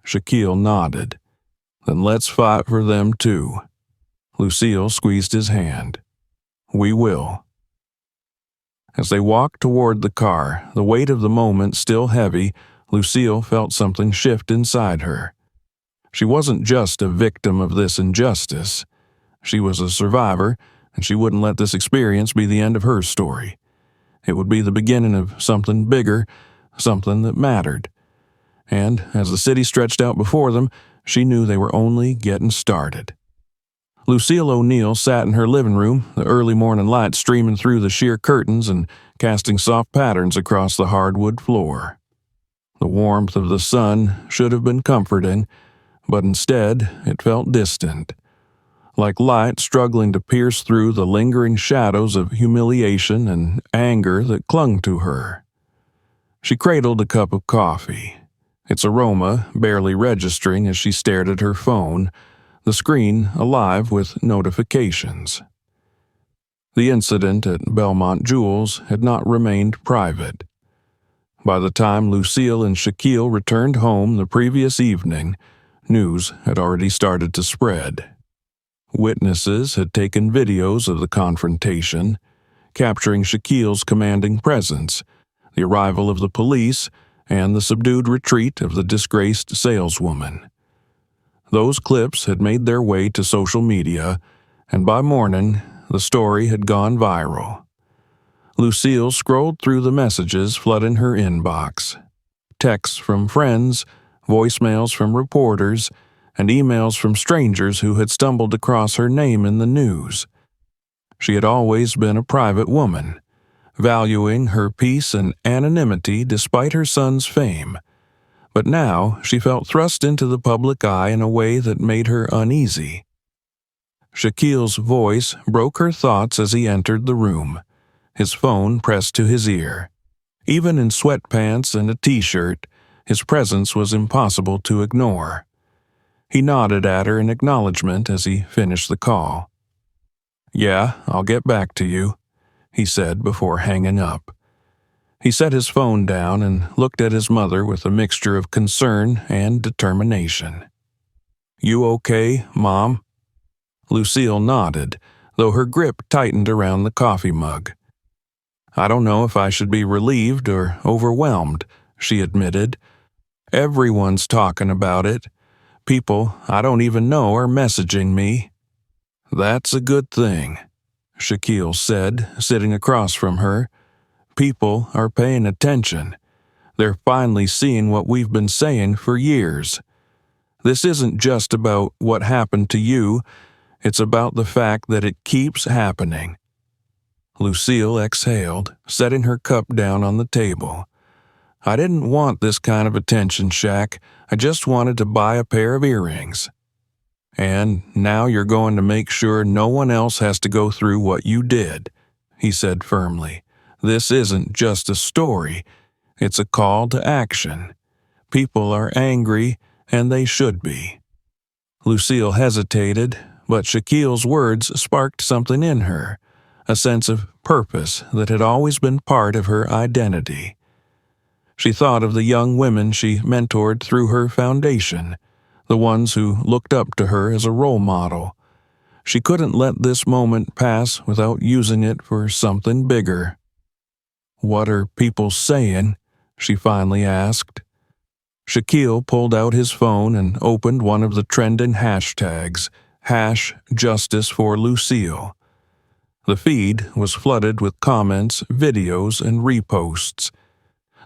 Shaquille nodded. Then let's fight for them too. Lucille squeezed his hand. We will. As they walked toward the car, the weight of the moment still heavy, Lucille felt something shift inside her. She wasn't just a victim of this injustice. She was a survivor, and she wouldn't let this experience be the end of her story. It would be the beginning of something bigger, something that mattered. And as the city stretched out before them, she knew they were only getting started. Lucille O'Neill sat in her living room, the early morning light streaming through the sheer curtains and casting soft patterns across the hardwood floor. The warmth of the sun should have been comforting, but instead it felt distant, like light struggling to pierce through the lingering shadows of humiliation and anger that clung to her. She cradled a cup of coffee, its aroma barely registering as she stared at her phone, the screen alive with notifications. The incident at Belmont Jewels had not remained private. By the time Lucille and Shaquille returned home the previous evening, news had already started to spread. Witnesses had taken videos of the confrontation, capturing Shaquille's commanding presence, the arrival of the police, and the subdued retreat of the disgraced saleswoman. Those clips had made their way to social media, and by morning, the story had gone viral. Lucille scrolled through the messages flooding her inbox. Texts from friends, voicemails from reporters, and emails from strangers who had stumbled across her name in the news. She had always been a private woman, valuing her peace and anonymity despite her son's fame. But now she felt thrust into the public eye in a way that made her uneasy. Shaquille's voice broke her thoughts as he entered the room, his phone pressed to his ear. Even in sweatpants and a t-shirt, his presence was impossible to ignore. He nodded at her in acknowledgement as he finished the call. "Yeah, I'll get back to you," he said before hanging up. He set his phone down and looked at his mother with a mixture of concern and determination. "You okay, Mom?" Lucille nodded, though her grip tightened around the coffee mug. "I don't know if I should be relieved or overwhelmed," she admitted. "Everyone's talking about it. People I don't even know are messaging me." "That's a good thing," Shaquille said, sitting across from her. "People are paying attention. They're finally seeing what we've been saying for years. This isn't just about what happened to you, it's about the fact that it keeps happening." Lucille exhaled, setting her cup down on the table. "I didn't want this kind of attention, Shaq. I just wanted to buy a pair of earrings." "And now you're going to make sure no one else has to go through what you did," he said firmly. "This isn't just a story. It's a call to action. People are angry, and they should be." Lucille hesitated, but Shaquille's words sparked something in her, a sense of purpose that had always been part of her identity. She thought of the young women she mentored through her foundation, the ones who looked up to her as a role model. She couldn't let this moment pass without using it for something bigger. "What are people saying?" she finally asked. Shaquille pulled out his phone and opened one of the trending hashtags, #JusticeForLucille. The feed was flooded with comments, videos, and reposts.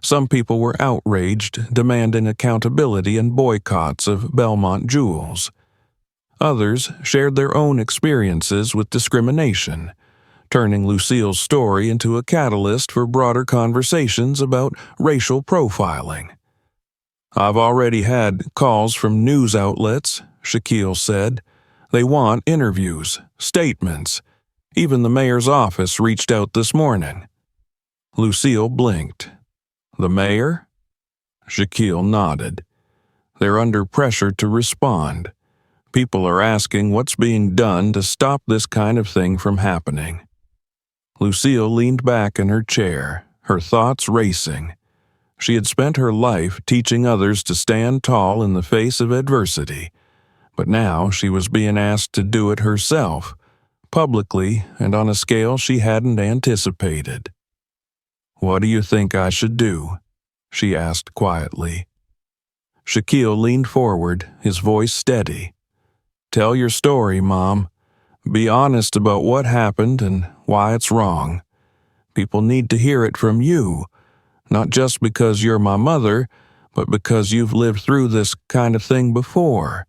Some people were outraged, demanding accountability and boycotts of Belmont Jewels. Others shared their own experiences with discrimination, turning Lucille's story into a catalyst for broader conversations about racial profiling. "I've already had calls from news outlets," Shaquille said. "They want interviews, statements. Even the mayor's office reached out this morning." Lucille blinked. "The mayor?" Shaquille nodded. "They're under pressure to respond. People are asking what's being done to stop this kind of thing from happening." Lucille leaned back in her chair, her thoughts racing. She had spent her life teaching others to stand tall in the face of adversity, but now she was being asked to do it herself, publicly and on a scale she hadn't anticipated. "What do you think I should do?" she asked quietly. Shaquille leaned forward, his voice steady. "Tell your story, Mom. Be honest about what happened and why it's wrong. People need to hear it from you, not just because you're my mother, but because you've lived through this kind of thing before.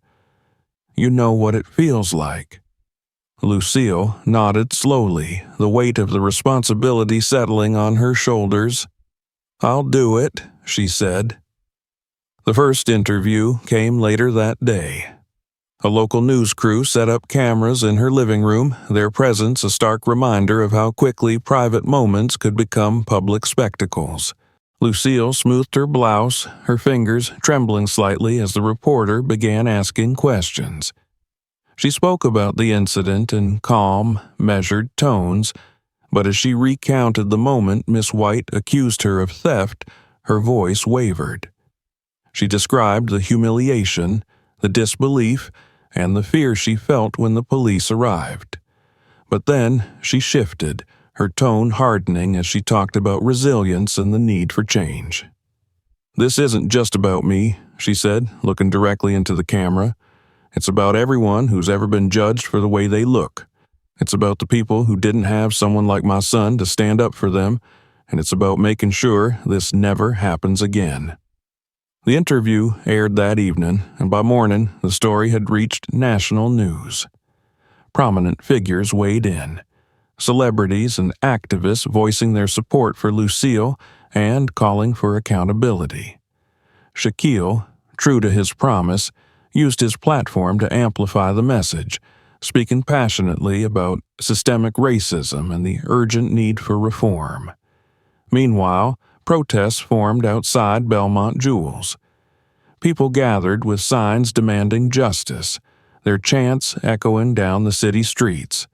You know what it feels like." Lucille nodded slowly, the weight of the responsibility settling on her shoulders. "I'll do it," she said. The first interview came later that day. A local news crew set up cameras in her living room, their presence a stark reminder of how quickly private moments could become public spectacles. Lucille smoothed her blouse, her fingers trembling slightly as the reporter began asking questions. She spoke about the incident in calm, measured tones, but as she recounted the moment Miss White accused her of theft, her voice wavered. She described the humiliation, the disbelief, and the fear she felt when the police arrived. But then she shifted, her tone hardening as she talked about resilience and the need for change. "This isn't just about me," she said, looking directly into the camera. "It's about everyone who's ever been judged for the way they look. It's about the people who didn't have someone like my son to stand up for them, and it's about making sure this never happens again." The interview aired that evening, and by morning the story had reached national news. Prominent figures weighed in. Celebrities and activists voicing their support for Lucille and calling for accountability. Shaquille, true to his promise, used his platform to amplify the message, speaking passionately about systemic racism and the urgent need for reform. Meanwhile, protests formed outside Belmont Jewels. People gathered with signs demanding justice, their chants echoing down the city streets.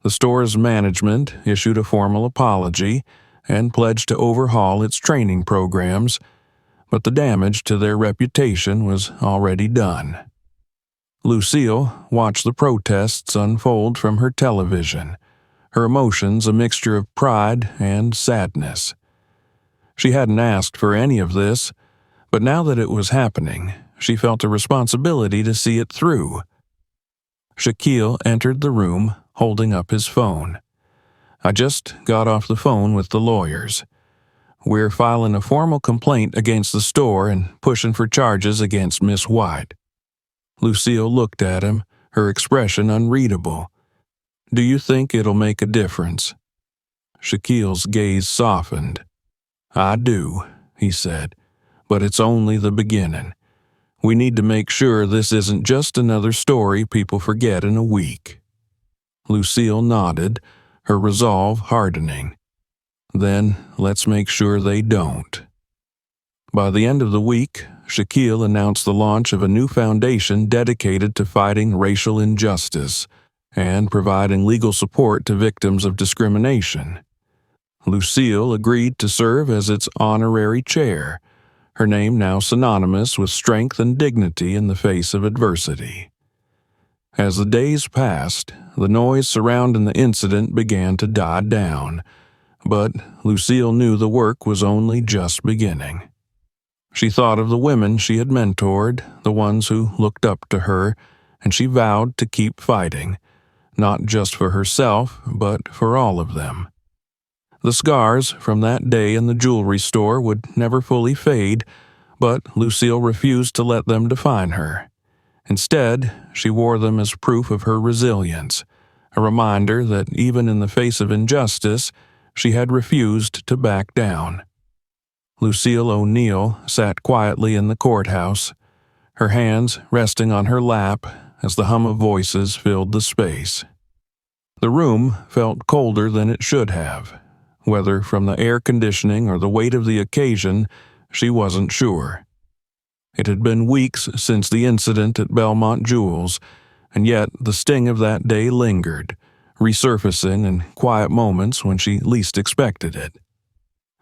The store's management issued a formal apology and pledged to overhaul its training programs, but the damage to their reputation was already done. Lucille watched the protests unfold from her television, her emotions a mixture of pride and sadness. She hadn't asked for any of this, but now that it was happening, she felt a responsibility to see it through. Shaquille entered the room, holding up his phone. "I just got off the phone with the lawyers. We're filing a formal complaint against the store and pushing for charges against Miss White." Lucille looked at him, her expression unreadable. "Do you think it'll make a difference?" Shaquille's gaze softened. "I do," he said, "but it's only the beginning. We need to make sure this isn't just another story people forget in a week." Lucille nodded, her resolve hardening. "Then let's make sure they don't." By the end of the week, Shaquille announced the launch of a new foundation dedicated to fighting racial injustice and providing legal support to victims of discrimination. Lucille agreed to serve as its honorary chair, her name now synonymous with strength and dignity in the face of adversity. As the days passed, the noise surrounding the incident began to die down, but Lucille knew the work was only just beginning. She thought of the women she had mentored, the ones who looked up to her, and she vowed to keep fighting, not just for herself, but for all of them. The scars from that day in the jewelry store would never fully fade, but Lucille refused to let them define her. Instead, she wore them as proof of her resilience, a reminder that even in the face of injustice, she had refused to back down. Lucille O'Neill sat quietly in the courthouse, her hands resting on her lap as the hum of voices filled the space. The room felt colder than it should have. Whether from the air conditioning or the weight of the occasion, she wasn't sure. It had been weeks since the incident at Belmont Jewels, and yet the sting of that day lingered, resurfacing in quiet moments when she least expected it.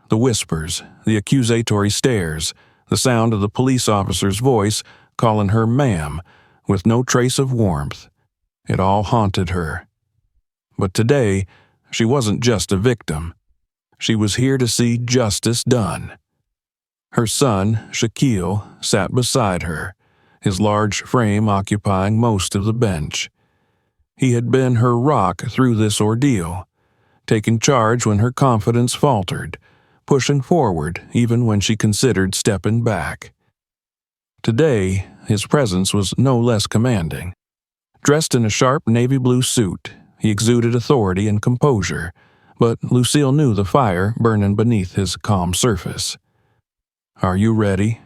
The whispers, the accusatory stares, the sound of the police officer's voice calling her ma'am, with no trace of warmth. It all haunted her. But today, she wasn't just a victim. She was here to see justice done. Her son, Shaquille, sat beside her, his large frame occupying most of the bench. He had been her rock through this ordeal, taking charge when her confidence faltered, pushing forward even when she considered stepping back. Today, his presence was no less commanding. Dressed in a sharp navy blue suit, he exuded authority and composure, but Lucille knew the fire burning beneath his calm surface. "Are you ready?"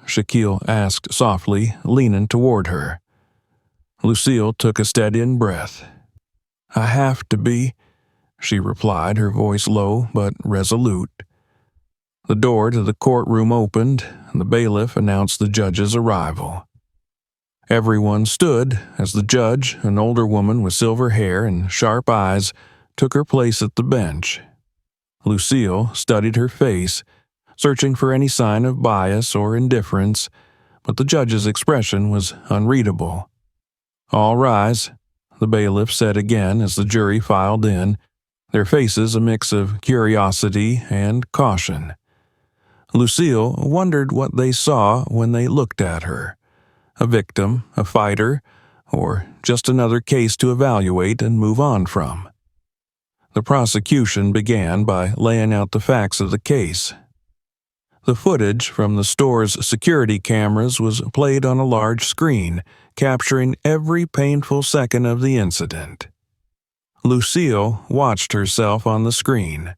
Shaquille asked softly, leaning toward her. Lucille took a steadying breath. "I have to be," she replied, her voice low but resolute. The door to the courtroom opened, and the bailiff announced the judge's arrival. Everyone stood as the judge, an older woman with silver hair and sharp eyes, took her place at the bench. Lucille studied her face, searching for any sign of bias or indifference, but the judge's expression was unreadable. "All rise," the bailiff said again as the jury filed in, their faces a mix of curiosity and caution. Lucille wondered what they saw when they looked at her. A victim, a fighter, or just another case to evaluate and move on from. The prosecution began by laying out the facts of the case. The footage from the store's security cameras was played on a large screen, capturing every painful second of the incident. Lucille watched herself on the screen.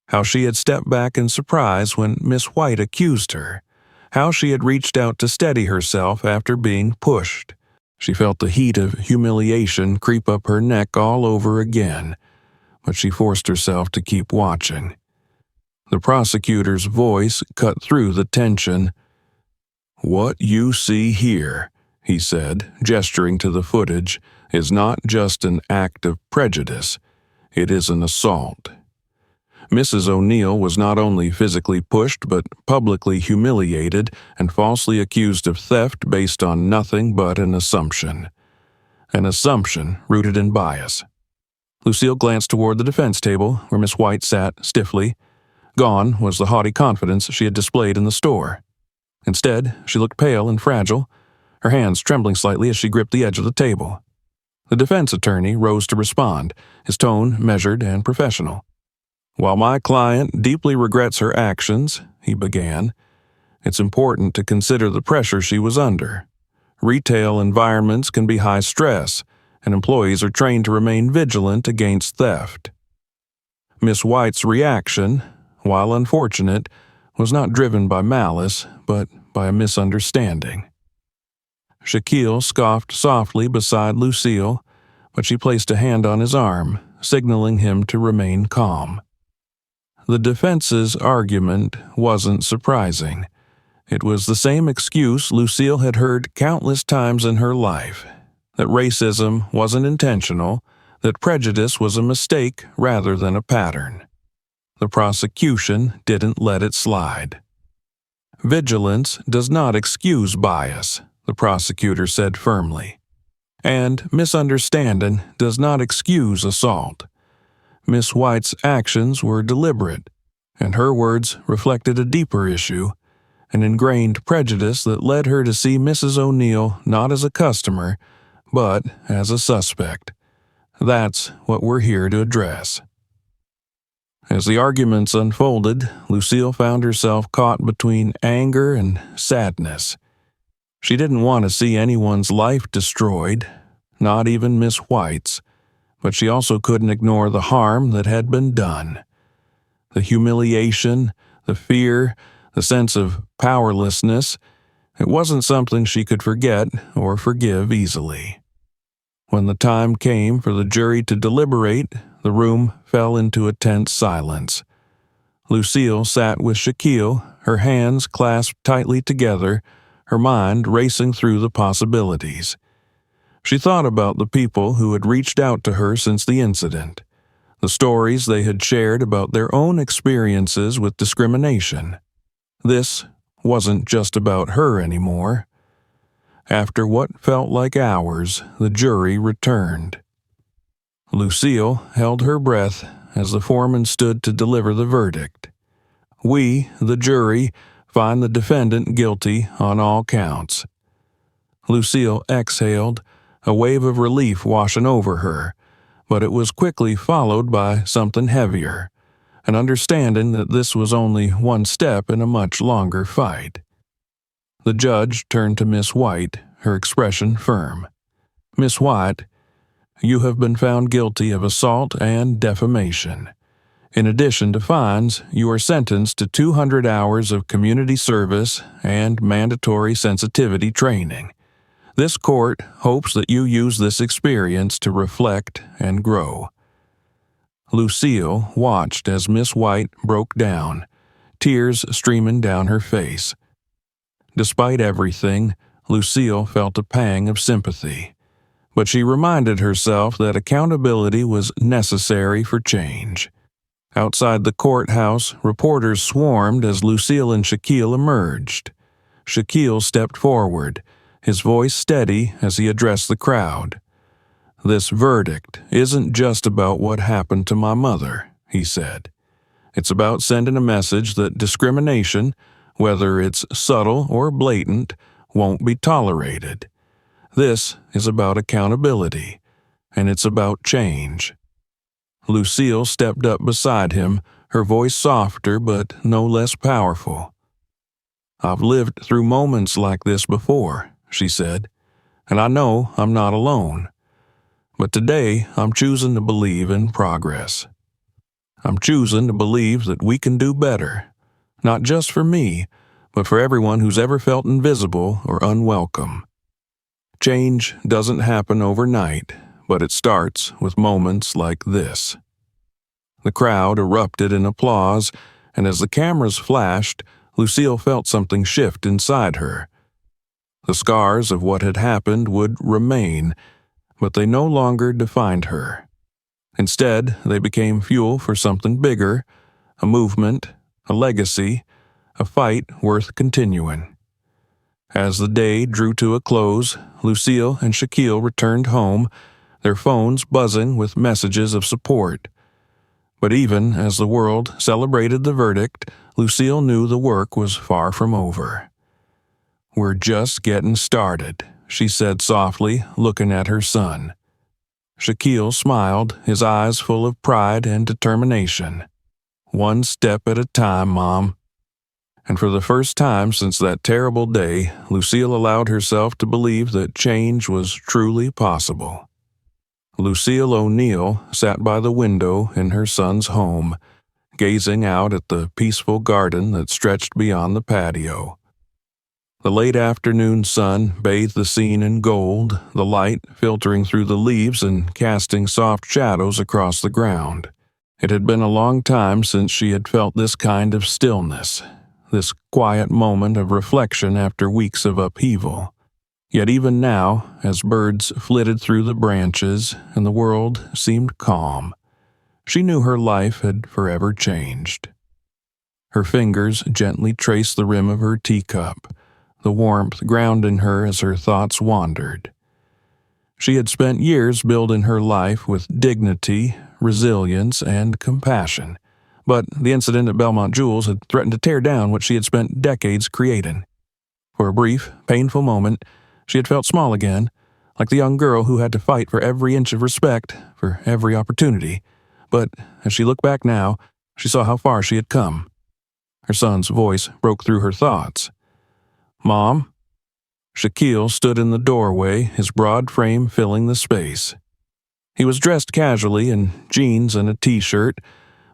How she had stepped back in surprise when Miss White accused her. How she had reached out to steady herself after being pushed. She felt the heat of humiliation creep up her neck all over again, but she forced herself to keep watching. The prosecutor's voice cut through the tension. "What you see here," he said, gesturing to the footage, "is not just an act of prejudice. It is an assault." Mrs. O'Neill was not only physically pushed but publicly humiliated and falsely accused of theft based on nothing but an assumption. An assumption rooted in bias. Lucille glanced toward the defense table, where Miss White sat stiffly. Gone was the haughty confidence she had displayed in the store. Instead, she looked pale and fragile, her hands trembling slightly as she gripped the edge of the table. The defense attorney rose to respond, his tone measured and professional. "While my client deeply regrets her actions," he began, "it's important to consider the pressure she was under. Retail environments can be high stress, and employees are trained to remain vigilant against theft." Miss White's reaction, while unfortunate, was not driven by malice, but by a misunderstanding. Shaquille scoffed softly beside Lucille, but she placed a hand on his arm, signaling him to remain calm. The defense's argument wasn't surprising. It was the same excuse Lucille had heard countless times in her life, that racism wasn't intentional, that prejudice was a mistake rather than a pattern. The prosecution didn't let it slide. "Vigilance does not excuse bias," the prosecutor said firmly. "And misunderstanding does not excuse assault." Miss White's actions were deliberate, and her words reflected a deeper issue, an ingrained prejudice that led her to see Mrs. O'Neill not as a customer, but as a suspect. That's what we're here to address. As the arguments unfolded, Lucille found herself caught between anger and sadness. She didn't want to see anyone's life destroyed, not even Miss White's, but she also couldn't ignore the harm that had been done. The humiliation, the fear, the sense of powerlessness, it wasn't something she could forget or forgive easily. When the time came for the jury to deliberate, the room fell into a tense silence. Lucille sat with Shaquille, her hands clasped tightly together, her mind racing through the possibilities. She thought about the people who had reached out to her since the incident, the stories they had shared about their own experiences with discrimination. This wasn't just about her anymore. After what felt like hours, the jury returned. Lucille held her breath as the foreman stood to deliver the verdict. "We, the jury, find the defendant guilty on all counts." Lucille exhaled, a wave of relief washing over her, but it was quickly followed by something heavier, an understanding that this was only one step in a much longer fight. The judge turned to Miss White, her expression firm. "Miss White, you have been found guilty of assault and defamation. In addition to fines, you are sentenced to 200 hours of community service and mandatory sensitivity training. This court hopes that you use this experience to reflect and grow." Lucille watched as Miss White broke down, tears streaming down her face. Despite everything, Lucille felt a pang of sympathy, but she reminded herself that accountability was necessary for change. Outside the courthouse, reporters swarmed as Lucille and Shaquille emerged. Shaquille stepped forward, his voice steady as he addressed the crowd. "This verdict isn't just about what happened to my mother," he said. "It's about sending a message that discrimination, whether it's subtle or blatant, won't be tolerated. This is about accountability, and it's about change." Lucille stepped up beside him, her voice softer but no less powerful. "I've lived through moments like this before," she said, "and I know I'm not alone. But today I'm choosing to believe in progress. I'm choosing to believe that we can do better, not just for me, but for everyone who's ever felt invisible or unwelcome. Change doesn't happen overnight, but it starts with moments like this." The crowd erupted in applause, and as the cameras flashed, Lucille felt something shift inside her. The scars of what had happened would remain, but they no longer defined her. Instead, they became fuel for something bigger, a movement, a legacy, a fight worth continuing. As the day drew to a close, Lucille and Shaquille returned home, their phones buzzing with messages of support. But even as the world celebrated the verdict, Lucille knew the work was far from over. "We're just getting started," she said softly, looking at her son. Shaquille smiled, his eyes full of pride and determination. "One step at a time, Mom." And for the first time since that terrible day, Lucille allowed herself to believe that change was truly possible. Lucille O'Neill sat by the window in her son's home, gazing out at the peaceful garden that stretched beyond the patio. The late afternoon sun bathed the scene in gold, the light filtering through the leaves and casting soft shadows across the ground. It had been a long time since she had felt this kind of stillness, this quiet moment of reflection after weeks of upheaval. Yet even now, as birds flitted through the branches and the world seemed calm, she knew her life had forever changed. Her fingers gently traced the rim of her teacup, the warmth grounding her as her thoughts wandered. She had spent years building her life with dignity, resilience, and compassion, but the incident at Belmont Jewels had threatened to tear down what she had spent decades creating. For a brief, painful moment, she had felt small again, like the young girl who had to fight for every inch of respect, for every opportunity. But as she looked back now, she saw how far she had come. Her son's voice broke through her thoughts. "Mom?" Shaquille stood in the doorway, his broad frame filling the space. He was dressed casually in jeans and a t-shirt,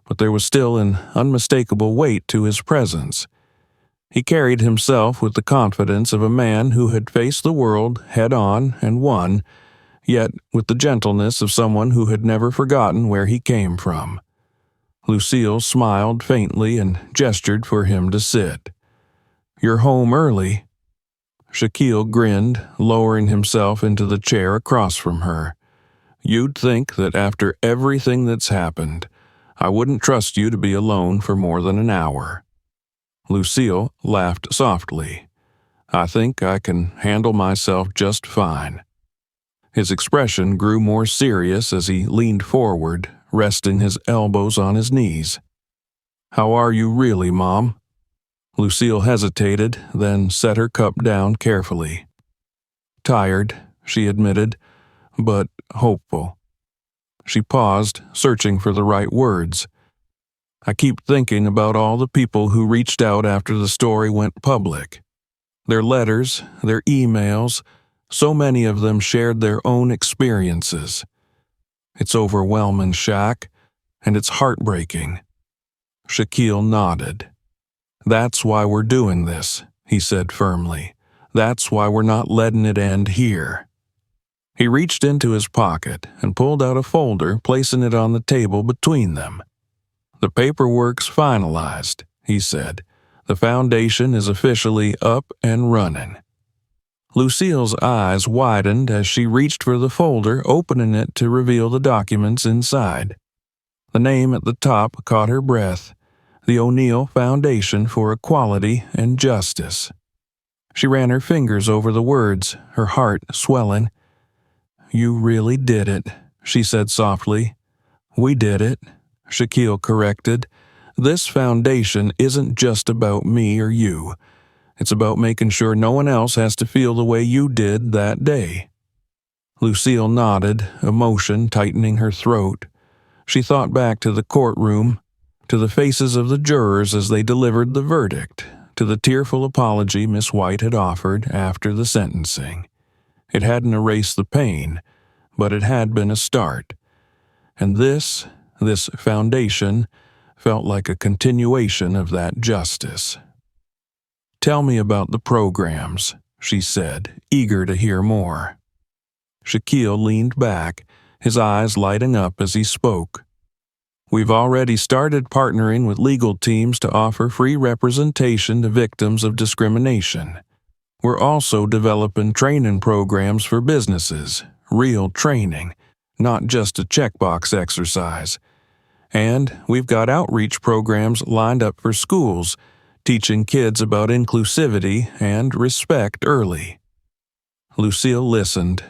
but there was still an unmistakable weight to his presence. He carried himself with the confidence of a man who had faced the world head-on and won, yet with the gentleness of someone who had never forgotten where he came from. Lucille smiled faintly and gestured for him to sit. "You're home early." Shaquille grinned, lowering himself into the chair across from her. "You'd think that after everything that's happened, I wouldn't trust you to be alone for more than an hour." Lucille laughed softly. "I think I can handle myself just fine." His expression grew more serious as he leaned forward, resting his elbows on his knees. "How are you really, Mom?" Lucille hesitated, then set her cup down carefully. "Tired," she admitted, "but hopeful." She paused, searching for the right words. "I keep thinking about all the people who reached out after the story went public. Their letters, their emails, so many of them shared their own experiences. It's overwhelming, Shaq, and it's heartbreaking." Shaquille nodded. "That's why we're doing this," he said firmly. "That's why we're not letting it end here." He reached into his pocket and pulled out a folder, placing it on the table between them. "The paperwork's finalized," he said. "The foundation is officially up and running." Lucille's eyes widened as she reached for the folder, opening it to reveal the documents inside. The name at the top caught her breath: the O'Neill Foundation for Equality and Justice. She ran her fingers over the words, her heart swelling. "You really did it," she said softly. "We did it," Shaquille corrected. "This foundation isn't just about me or you. It's about making sure no one else has to feel the way you did that day." Lucille nodded, emotion tightening her throat. She thought back to the courtroom, to the faces of the jurors as they delivered the verdict, to the tearful apology Miss White had offered after the sentencing. It hadn't erased the pain, but it had been a start. And this foundation, felt like a continuation of that justice. "Tell me about the programs," she said, eager to hear more. Shaquille leaned back, his eyes lighting up as he spoke. "We've already started partnering with legal teams to offer free representation to victims of discrimination. We're also developing training programs for businesses, real training, not just a checkbox exercise. And we've got outreach programs lined up for schools, teaching kids about inclusivity and respect early." Lucille listened,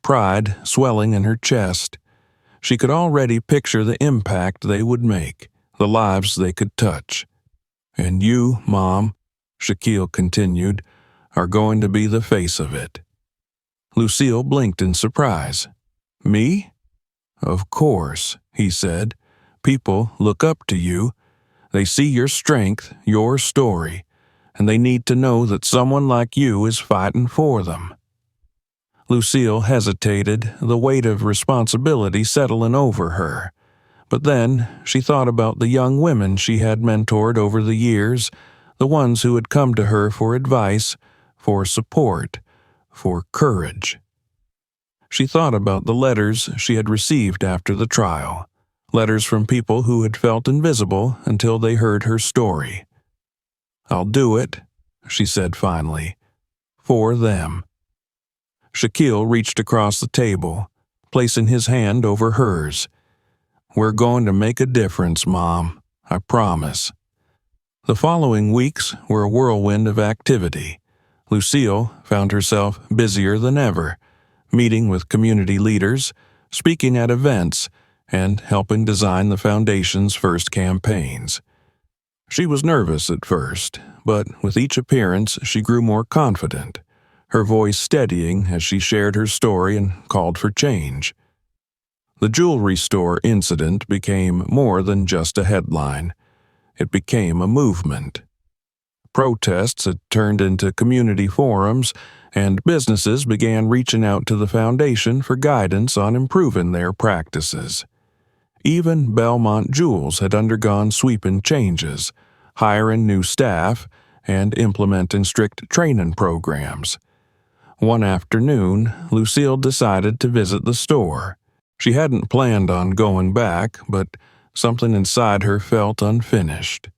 pride swelling in her chest. She could already picture the impact they would make, the lives they could touch. "And you, Mom," Shaquille continued, "are going to be the face of it." Lucille blinked in surprise. "Me?" "Of course," he said. "People look up to you. They see your strength, your story, and they need to know that someone like you is fighting for them." Lucille hesitated, the weight of responsibility settling over her. But then she thought about the young women she had mentored over the years, the ones who had come to her for advice, for support, for courage. She thought about the letters she had received after the trial, letters from people who had felt invisible until they heard her story. "I'll do it," she said finally, "for them." Shaquille reached across the table, placing his hand over hers. "We're going to make a difference, Mom, I promise." The following weeks were a whirlwind of activity. Lucille found herself busier than ever, meeting with community leaders, speaking at events, and helping design the foundation's first campaigns. She was nervous at first, but with each appearance she grew more confident, her voice steadying as she shared her story and called for change. The jewelry store incident became more than just a headline. It became a movement. Protests had turned into community forums, and businesses began reaching out to the foundation for guidance on improving their practices. Even Belmont Jewels had undergone sweeping changes, hiring new staff and implementing strict training programs. One afternoon, Lucille decided to visit the store. She hadn't planned on going back, but something inside her felt unfinished.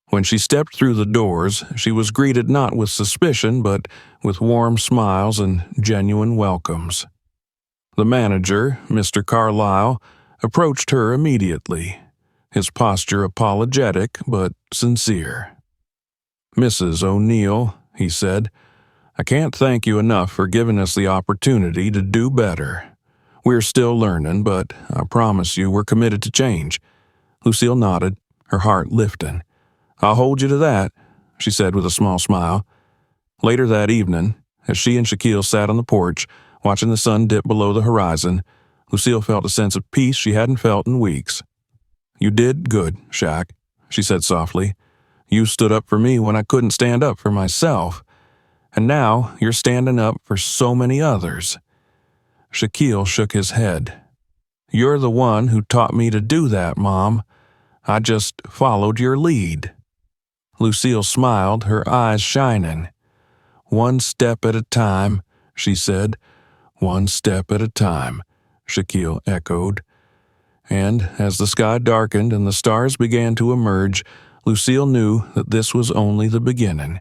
When she stepped through the doors, she was greeted not with suspicion, but with warm smiles and genuine welcomes. The manager, Mr. Carlyle, approached her immediately, his posture apologetic but sincere. "Mrs. O'Neill," he said, "I can't thank you enough for giving us the opportunity to do better. We're still learning, but I promise you we're committed to change." Lucille nodded, her heart lifting. "I'll hold you to that," she said with a small smile. Later that evening, as she and Shaquille sat on the porch, watching the sun dip below the horizon, Lucille felt a sense of peace she hadn't felt in weeks. "You did good, Shaq," she said softly. "You stood up for me when I couldn't stand up for myself. And now you're standing up for so many others." Shaquille shook his head. "You're the one who taught me to do that, Mom. I just followed your lead." Lucille smiled, her eyes shining. "One step at a time," she said. "One step at a time," Shaquille echoed. And as the sky darkened and the stars began to emerge, Lucille knew that this was only the beginning.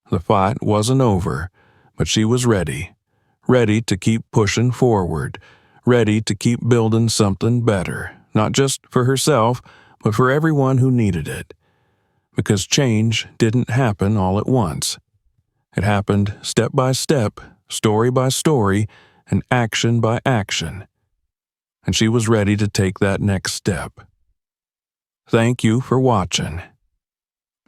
The fight wasn't over, But she was ready, ready to keep pushing forward, ready to keep building something better, not just for herself, but for everyone who needed it. Because change didn't happen all at once. It happened step by step, story by story, and action by action. And she was ready to take that next step. Thank you for watching.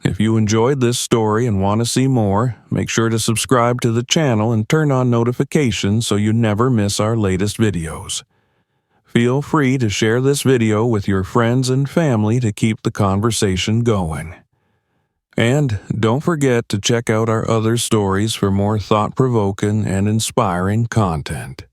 If you enjoyed this story and want to see more, make sure to subscribe to the channel and turn on notifications so you never miss our latest videos. Feel free to share this video with your friends and family to keep the conversation going. And don't forget to check out our other stories for more thought-provoking and inspiring content.